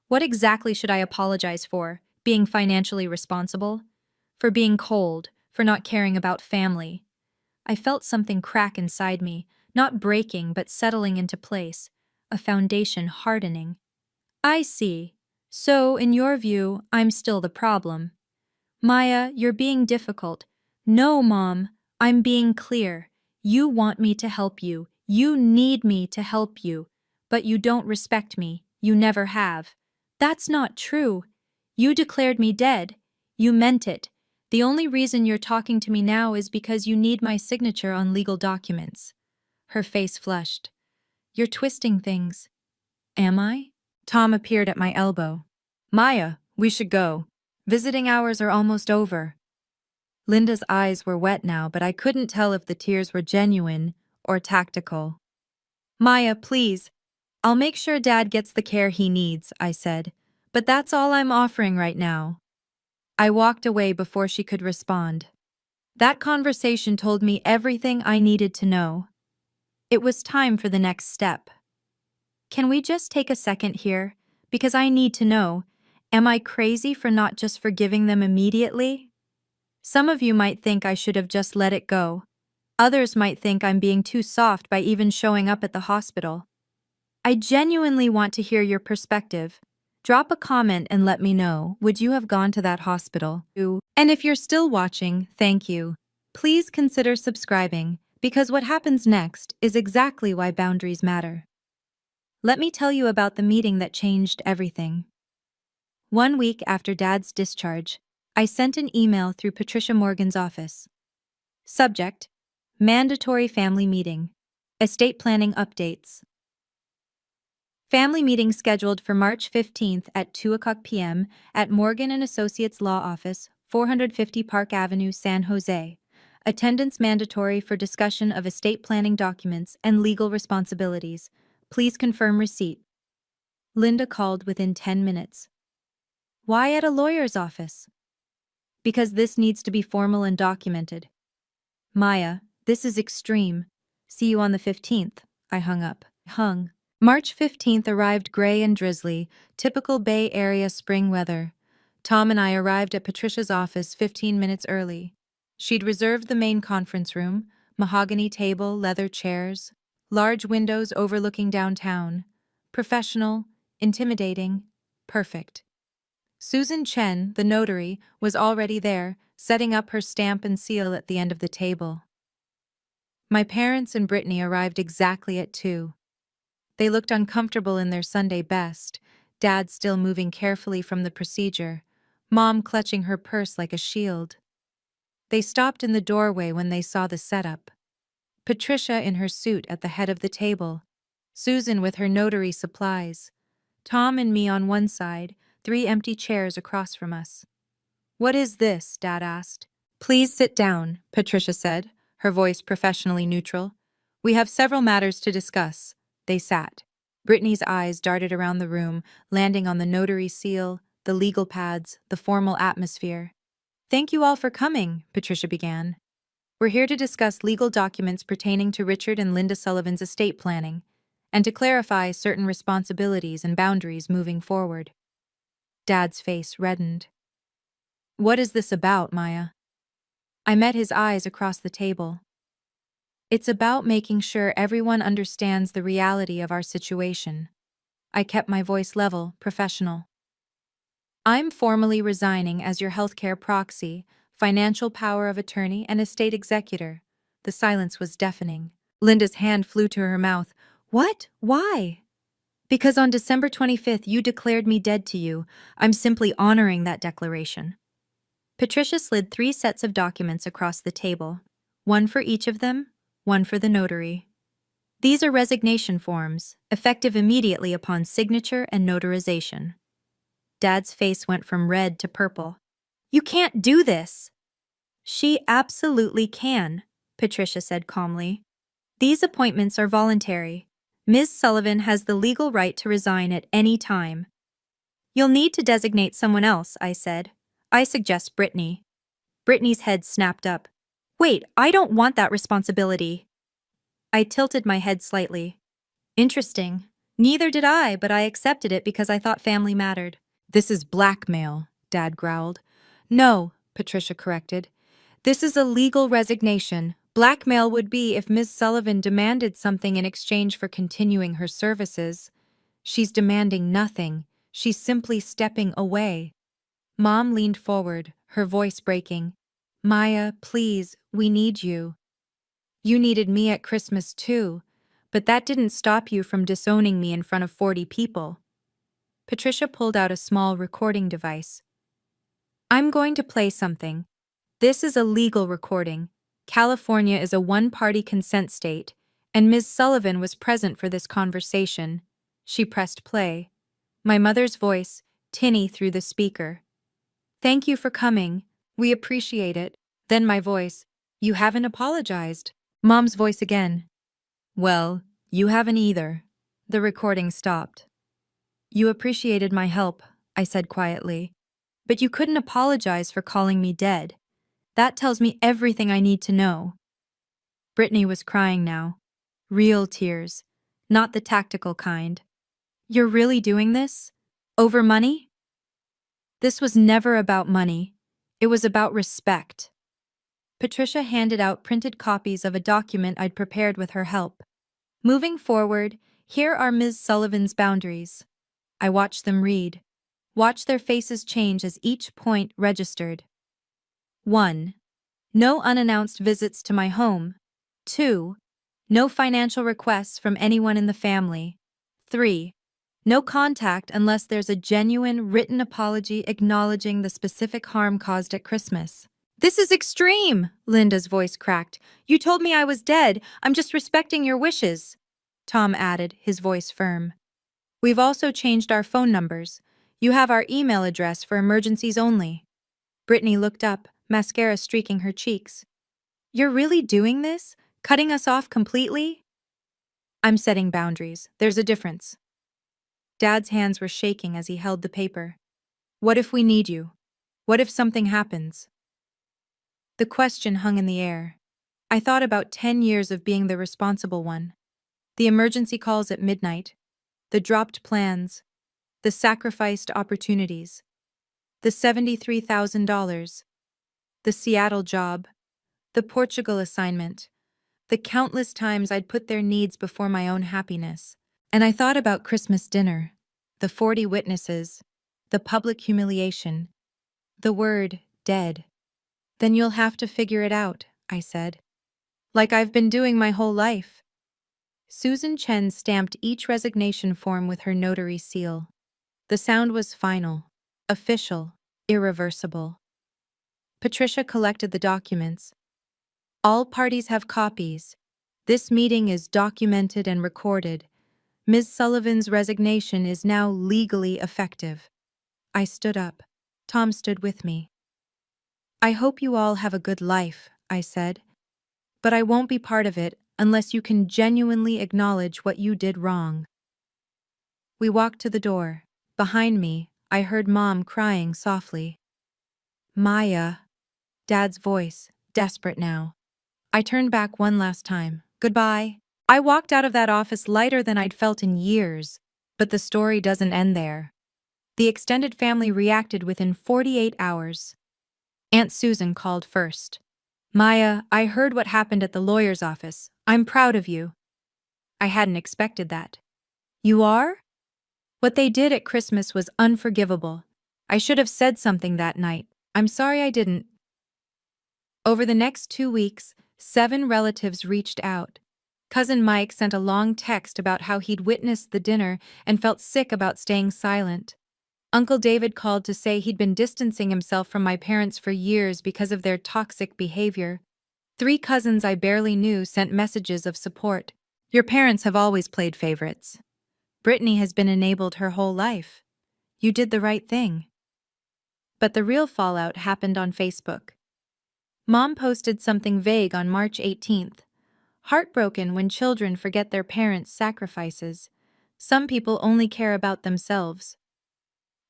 What exactly should I apologize for? Being financially responsible? For being cold? For not caring about family? I felt something crack inside me, not breaking but settling into place, a foundation hardening. I see. So, in your view, I'm still the problem. Maya, you're being difficult. No, Mom, I'm being clear. You want me to help you. You need me to help you. But you don't respect me. You never have. That's not true. You declared me dead. You meant it. The only reason you're talking to me now is because you need my signature on legal documents. Her face flushed. You're twisting things. Am I? Tom appeared at my elbow. Maya, we should go. Visiting hours are almost over. Linda's eyes were wet now, but I couldn't tell if the tears were genuine or tactical. Maya, please. I'll make sure Dad gets the care he needs, I said. But that's all I'm offering right now. I walked away before she could respond. That conversation told me everything I needed to know. It was time for the next step. Can we just take a second here? Because I need to know, am I crazy for not just forgiving them immediately? Some of you might think I should have just let it go. Others might think I'm being too soft by even showing up at the hospital. I genuinely want to hear your perspective. Drop a comment and let me know, would you have gone to that hospital? And if you're still watching, thank you. Please consider subscribing, because what happens next is exactly why boundaries matter. Let me tell you about the meeting that changed everything. 1 week after Dad's discharge, I sent an email through Patricia Morgan's office. Subject: Mandatory Family Meeting. Estate Planning Updates. Family meeting scheduled for March 15th at 2:00 p.m. at Morgan & Associates Law Office, 450 Park Avenue, San Jose. Attendance mandatory for discussion of estate planning documents and legal responsibilities. Please confirm receipt. Linda called within 10 minutes. Why at a lawyer's office? Because this needs to be formal and documented. Maya, this is extreme. See you on the 15th. I hung up. March 15th arrived gray and drizzly, typical Bay Area spring weather. Tom and I arrived at Patricia's office 15 minutes early. She'd reserved the main conference room, mahogany table, leather chairs, large windows overlooking downtown. Professional, intimidating, perfect. Susan Chen, the notary, was already there, setting up her stamp and seal at the end of the table. My parents and Brittany arrived exactly at 2. They looked uncomfortable in their Sunday best, Dad still moving carefully from the procedure, Mom clutching her purse like a shield. They stopped in the doorway when they saw the setup. Patricia in her suit at the head of the table, Susan with her notary supplies, Tom and me on one side, 3 empty chairs across from us. What is this? Dad asked. Please sit down, Patricia said, her voice professionally neutral. We have several matters to discuss. They sat. Brittany's eyes darted around the room, landing on the notary seal, the legal pads, the formal atmosphere. Thank you all for coming, Patricia began. We're here to discuss legal documents pertaining to Richard and Linda Sullivan's estate planning, and to clarify certain responsibilities and boundaries moving forward. Dad's face reddened. What is this about, Maya? I met his eyes across the table. It's about making sure everyone understands the reality of our situation. I kept my voice level, professional. I'm formally resigning as your healthcare proxy, financial power of attorney, and estate executor. The silence was deafening. Linda's hand flew to her mouth. What? Why? Because on December 25th you declared me dead to you. I'm simply honoring that declaration. Patricia slid 3 sets of documents across the table, one for each of them, one for the notary. These are resignation forms, effective immediately upon signature and notarization. Dad's face went from red to purple. You can't do this! She absolutely can, Patricia said calmly. These appointments are voluntary. Ms. Sullivan has the legal right to resign at any time. You'll need to designate someone else, I said. I suggest Brittany. Brittany's head snapped up. Wait, I don't want that responsibility. I tilted my head slightly. Interesting. Neither did I, but I accepted it because I thought family mattered. This is blackmail, Dad growled. No, Patricia corrected. This is a legal resignation. Blackmail would be if Ms. Sullivan demanded something in exchange for continuing her services. She's demanding nothing. She's simply stepping away. Mom leaned forward, her voice breaking. Maya, please, we need you. You needed me at Christmas too, but that didn't stop you from disowning me in front of 40 people. Patricia pulled out a small recording device. I'm going to play something. This is a legal recording. California is a one-party consent state, and Ms. Sullivan was present for this conversation. She pressed play. My mother's voice, tinny through the speaker. Thank you for coming. We appreciate it. Then my voice. You haven't apologized. Mom's voice again. Well, you haven't either. The recording stopped. You appreciated my help, I said quietly. But you couldn't apologize for calling me dead. That tells me everything I need to know. Brittany was crying now. Real tears. Not the tactical kind. You're really doing this? Over money? This was never about money. It was about respect. Patricia handed out printed copies of a document I'd prepared with her help. Moving forward, here are Ms. Sullivan's boundaries. I watched them read. Watch their faces change as each point registered. 1. No unannounced visits to my home. 2. No financial requests from anyone in the family. 3. No contact unless there's a genuine written apology acknowledging the specific harm caused at Christmas. This is extreme, Linda's voice cracked. You told me I was dead. I'm just respecting your wishes. Tom added, his voice firm. We've also changed our phone numbers. You have our email address for emergencies only. Brittany looked up, mascara streaking her cheeks. You're really doing this? Cutting us off completely? I'm setting boundaries. There's a difference. Dad's hands were shaking as he held the paper. What if we need you? What if something happens? The question hung in the air. I thought about 10 years of being the responsible one. The emergency calls at midnight, the dropped plans, the sacrificed opportunities, the $73,000, the Seattle job, the Portugal assignment, the countless times I'd put their needs before my own happiness. And I thought about Christmas dinner, the 40 witnesses, the public humiliation, the word dead. Then you'll have to figure it out, I said. Like I've been doing my whole life. Susan Chen stamped each resignation form with her notary seal. The sound was final, official, irreversible. Patricia collected the documents. All parties have copies. This meeting is documented and recorded. Ms. Sullivan's resignation is now legally effective. I stood up. Tom stood with me. I hope you all have a good life, I said. But I won't be part of it unless you can genuinely acknowledge what you did wrong. We walked to the door. Behind me, I heard Mom crying softly. Maya. Dad's voice, desperate now. I turned back one last time. Goodbye. I walked out of that office lighter than I'd felt in years. But the story doesn't end there. The extended family reacted within 48 hours. Aunt Susan called first. Maya, I heard what happened at the lawyer's office. I'm proud of you. I hadn't expected that. You are? What they did at Christmas was unforgivable. I should have said something that night. I'm sorry I didn't. Over the next 2 weeks, 7 relatives reached out. Cousin Mike sent a long text about how he'd witnessed the dinner and felt sick about staying silent. Uncle David called to say he'd been distancing himself from my parents for years because of their toxic behavior. 3 cousins I barely knew sent messages of support. Your parents have always played favorites. Brittany has been enabled her whole life. You did the right thing. But the real fallout happened on Facebook. Mom posted something vague on March 18th. Heartbroken when children forget their parents' sacrifices. Some people only care about themselves.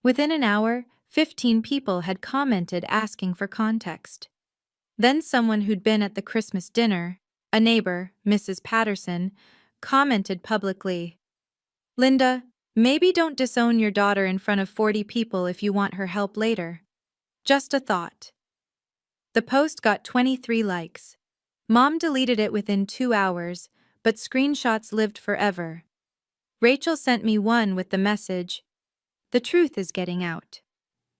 Within an hour, 15 people had commented asking for context. Then someone who'd been at the Christmas dinner, a neighbor, Mrs. Patterson, commented publicly, Linda, maybe don't disown your daughter in front of 40 people if you want her help later. Just a thought. The post got 23 likes. Mom deleted it within 2 hours, but screenshots lived forever. Rachel sent me one with the message, "The truth is getting out."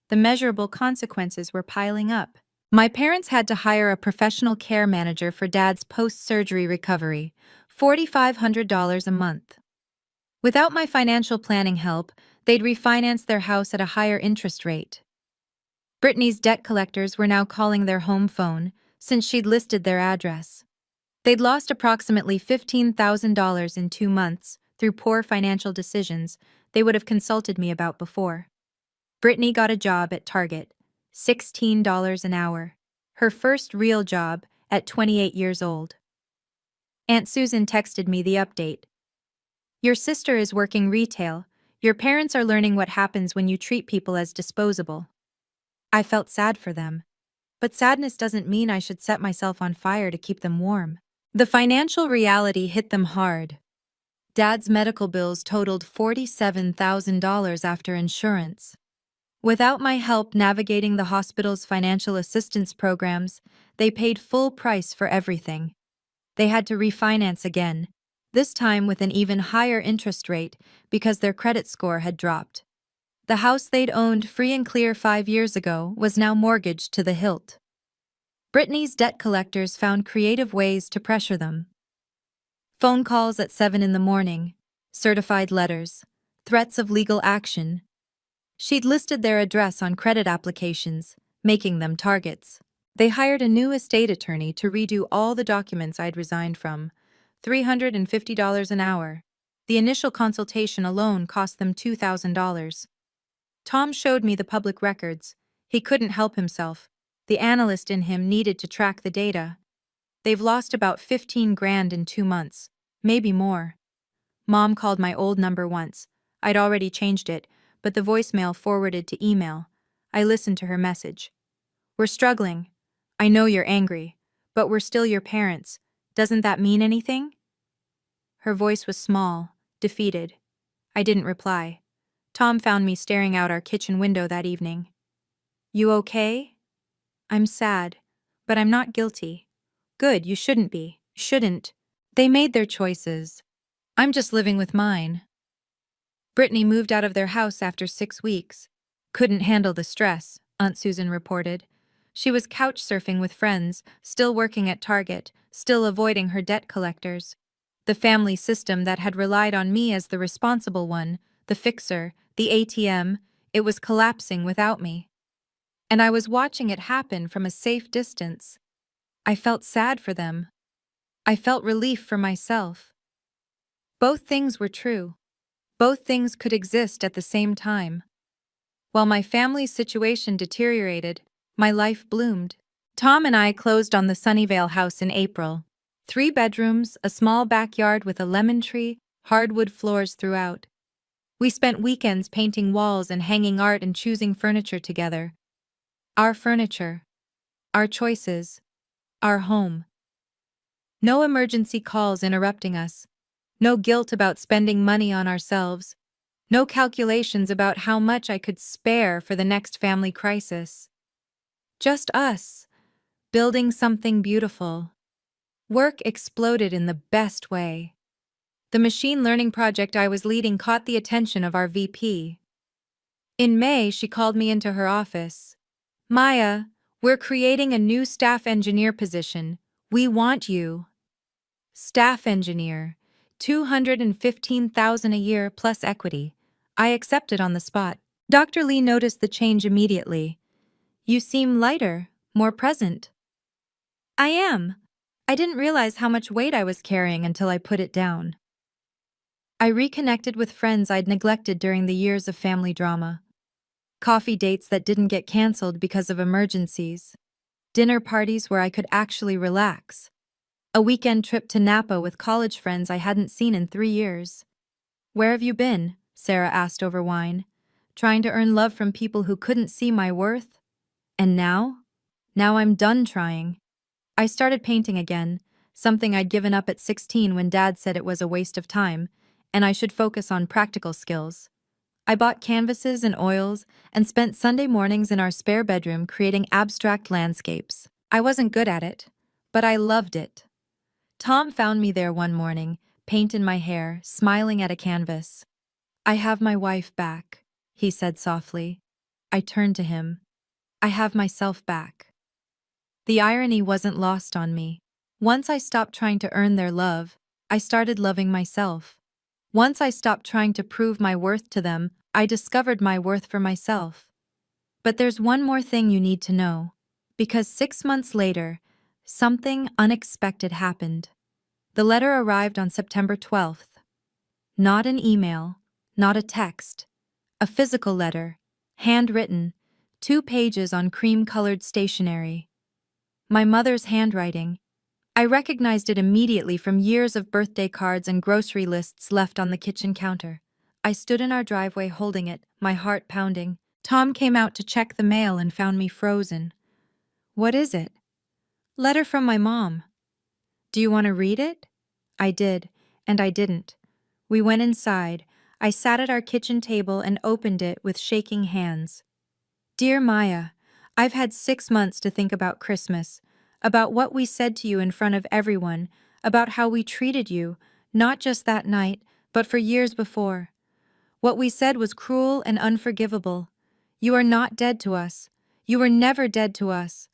The measurable consequences were piling up. My parents had to hire a professional care manager for Dad's post-surgery recovery, $4,500 a month. Without my financial planning help, they'd refinance their house at a higher interest rate. Brittany's debt collectors were now calling their home phone, since she'd listed their address. They'd lost approximately $15,000 in 2 months through poor financial decisions they would have consulted me about before. Brittany got a job at Target, $16 an hour. Her first real job at 28 years old. Aunt Susan texted me the update. "Your sister is working retail. Your parents are learning what happens when you treat people as disposable." I felt sad for them. But sadness doesn't mean I should set myself on fire to keep them warm. The financial reality hit them hard. Dad's medical bills totaled $47,000 after insurance. Without my help navigating the hospital's financial assistance programs, they paid full price for everything. They had to refinance again, this time with an even higher interest rate because their credit score had dropped. The house they'd owned free and clear 5 years ago was now mortgaged to the hilt. Brittany's debt collectors found creative ways to pressure them. Phone calls at 7 in the morning, certified letters, threats of legal action. She'd listed their address on credit applications, making them targets. They hired a new estate attorney to redo all the documents I'd resigned from, $350 an hour. The initial consultation alone cost them $2,000. Tom showed me the public records. He couldn't help himself. The analyst in him needed to track the data. They've lost about 15 grand in 2 months, maybe more. Mom called my old number once. I'd already changed it, but the voicemail forwarded to email. I listened to her message. "We're struggling. I know you're angry, but we're still your parents. Doesn't that mean anything?" Her voice was small, defeated. I didn't reply. Tom found me staring out our kitchen window that evening. "You okay?" "I'm sad, but I'm not guilty." "Good, you shouldn't be. Shouldn't. They made their choices. I'm just living with mine." Brittany moved out of their house after 6 weeks. "Couldn't handle the stress," Aunt Susan reported. She was couch surfing with friends, still working at Target, still avoiding her debt collectors. The family system that had relied on me as the responsible one, the fixer, the ATM, it was collapsing without me. And I was watching it happen from a safe distance. I felt sad for them. I felt relief for myself. Both things were true. Both things could exist at the same time. While my family's situation deteriorated, my life bloomed. Tom and I closed on the Sunnyvale house in April. 3 bedrooms, a small backyard with a lemon tree, hardwood floors throughout. We spent weekends painting walls and hanging art and choosing furniture together. Our furniture. Our choices. Our home. No emergency calls interrupting us. No guilt about spending money on ourselves. No calculations about how much I could spare for the next family crisis. Just us, building something beautiful. Work exploded in the best way. The machine learning project I was leading caught the attention of our VP. In May, she called me into her office. "Maya, we're creating a new staff engineer position. We want you." Staff engineer, $215,000 a year plus equity. I accepted on the spot. Dr. Lee noticed the change immediately. "You seem lighter, more present." "I am. I didn't realize how much weight I was carrying until I put it down." I reconnected with friends I'd neglected during the years of family drama. Coffee dates that didn't get canceled because of emergencies. Dinner parties where I could actually relax. A weekend trip to Napa with college friends I hadn't seen in 3 years. "Where have you been?" Sarah asked over wine. "Trying to earn love from people who couldn't see my worth? And now? Now I'm done trying." I started painting again, something I'd given up at 16 when Dad said it was a waste of time, and I should focus on practical skills. I bought canvases and oils and spent Sunday mornings in our spare bedroom creating abstract landscapes. I wasn't good at it, but I loved it. Tom found me there one morning, paint in my hair, smiling at a canvas. "I have my wife back," he said softly. I turned to him. "I have myself back." The irony wasn't lost on me. Once I stopped trying to earn their love, I started loving myself. Once I stopped trying to prove my worth to them, I discovered my worth for myself. But there's one more thing you need to know. Because 6 months later, something unexpected happened. The letter arrived on September 12th. Not an email, not a text. A physical letter, handwritten, 2 pages on cream-colored stationery. My mother's handwriting. I recognized it immediately from years of birthday cards and grocery lists left on the kitchen counter. I stood in our driveway holding it, my heart pounding. Tom came out to check the mail and found me frozen. "What is it?" "Letter from my mom." "Do you want to read it?" I did, and I didn't. We went inside. I sat at our kitchen table and opened it with shaking hands. "Dear Maya, I've had 6 months to think about Christmas, about what we said to you in front of everyone, about how we treated you, not just that night, but for years before. What we said was cruel and unforgivable. You are not dead to us. You were never dead to us.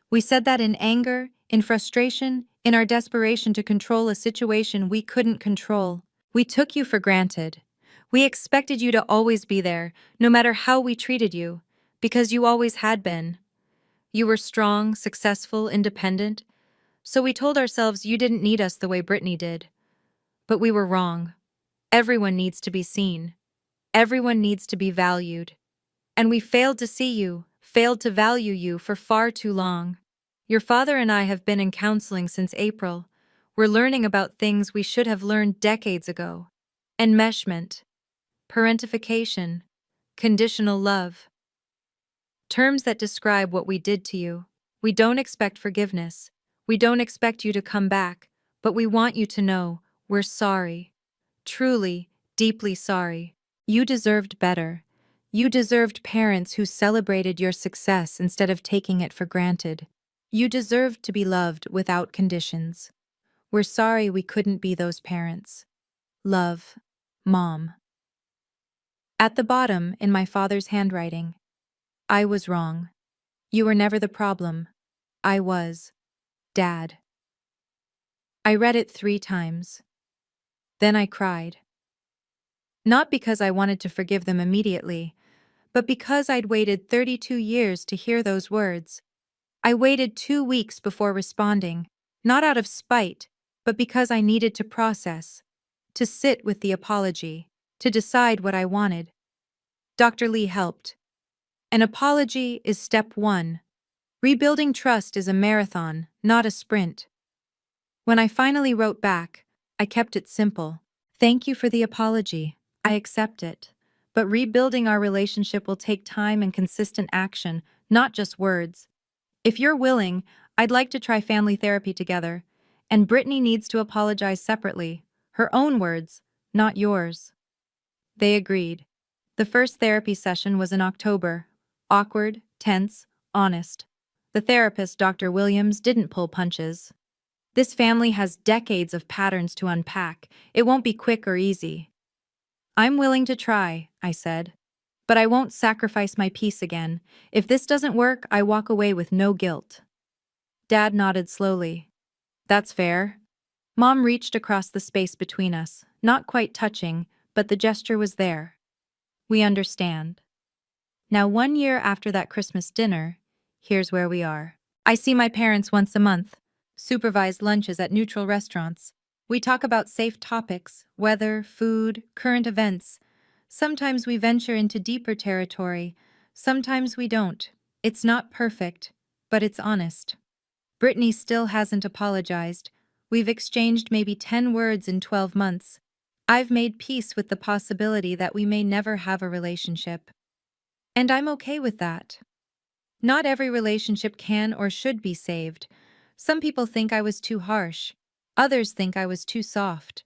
We said that in anger, in frustration, in our desperation to control a situation we couldn't control. We took you for granted. We expected you to always be there, no matter how we treated you, because you always had been. You were strong, successful, independent, so we told ourselves you didn't need us the way Brittany did. But we were wrong. Everyone needs to be seen. Everyone needs to be valued. And we failed to see you, failed to value you for far too long. Your father and I have been in counseling since April. We're learning about things we should have learned decades ago. Enmeshment, parentification, conditional love. Terms that describe what we did to you. We don't expect forgiveness. We don't expect you to come back, but we want you to know we're sorry. Truly, deeply sorry. You deserved better. You deserved parents who celebrated your success instead of taking it for granted. You deserved to be loved without conditions. We're sorry we couldn't be those parents. Love, Mom. At the bottom, in my father's handwriting, I was wrong. You were never the problem. I was. Dad. I read it 3 times. Then I cried. Not because I wanted to forgive them immediately, but because I'd waited 32 years to hear those words. I waited 2 weeks before responding, not out of spite, but because I needed to process, to sit with the apology, to decide what I wanted. Dr. Lee helped. An apology is step 1. Rebuilding trust is a marathon, not a sprint. When I finally wrote back, I kept it simple. "Thank you for the apology. I accept it. But rebuilding our relationship will take time and consistent action, not just words. If you're willing, I'd like to try family therapy together. And Brittany needs to apologize separately. Her own words, not yours." They agreed. The first therapy session was in October. Awkward, tense, honest. The therapist, Dr. Williams, didn't pull punches. "This family has decades of patterns to unpack. It won't be quick or easy." "I'm willing to try," I said. "But I won't sacrifice my peace again. If this doesn't work, I walk away with no guilt." Dad nodded slowly. "That's fair." Mom reached across the space between us, not quite touching, but the gesture was there. "We understand." Now, 1 year after that Christmas dinner, here's where we are. I see my parents once a month, supervised lunches at neutral restaurants. We talk about safe topics, weather, food, current events. Sometimes we venture into deeper territory, sometimes we don't. It's not perfect, but it's honest. Brittany still hasn't apologized. We've exchanged maybe 10 words in 12 months. I've made peace with the possibility that we may never have a relationship. And I'm okay with that. Not every relationship can or should be saved. Some people think I was too harsh. Others think I was too soft.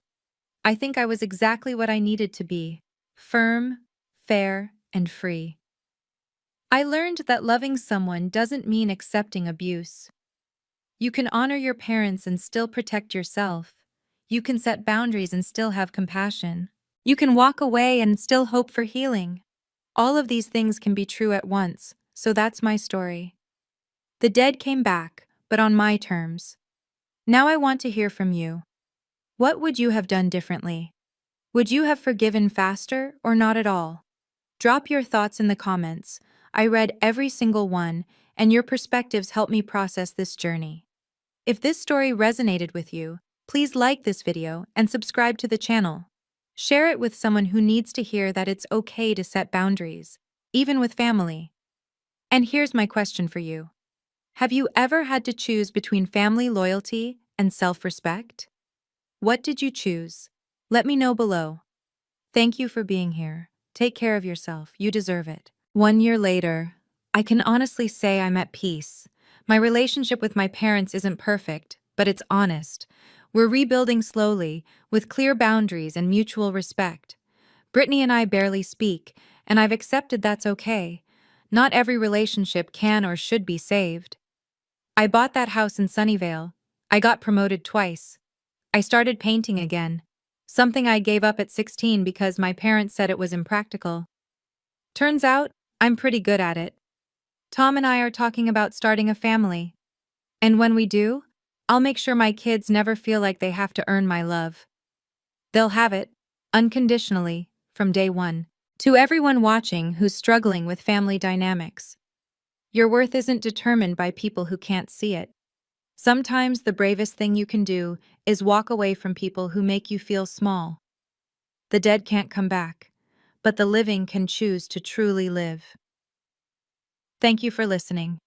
I think I was exactly what I needed to be: firm, fair, and free. I learned that loving someone doesn't mean accepting abuse. You can honor your parents and still protect yourself. You can set boundaries and still have compassion. You can walk away and still hope for healing. All of these things can be true at once, so that's my story. The dead came back, but on my terms. Now I want to hear from you. What would you have done differently? Would you have forgiven faster or not at all? Drop your thoughts in the comments. I read every single one, and your perspectives help me process this journey. If this story resonated with you, please like this video and subscribe to the channel. Share it with someone who needs to hear that it's okay to set boundaries, even with family. And here's my question for you. Have you ever had to choose between family loyalty and self-respect? What did you choose? Let me know below. Thank you for being here. Take care of yourself. You deserve it. 1 year later, I can honestly say I'm at peace. My relationship with my parents isn't perfect, but it's honest. We're rebuilding slowly, with clear boundaries and mutual respect. Brittany and I barely speak, and I've accepted that's okay. Not every relationship can or should be saved. I bought that house in Sunnyvale. I got promoted twice. I started painting again, something I gave up at 16 because my parents said it was impractical. Turns out, I'm pretty good at it. Tom and I are talking about starting a family. And when we do, I'll make sure my kids never feel like they have to earn my love. They'll have it, unconditionally, from day one. To everyone watching who's struggling with family dynamics, your worth isn't determined by people who can't see it. Sometimes the bravest thing you can do is walk away from people who make you feel small. The dead can't come back, but the living can choose to truly live. Thank you for listening.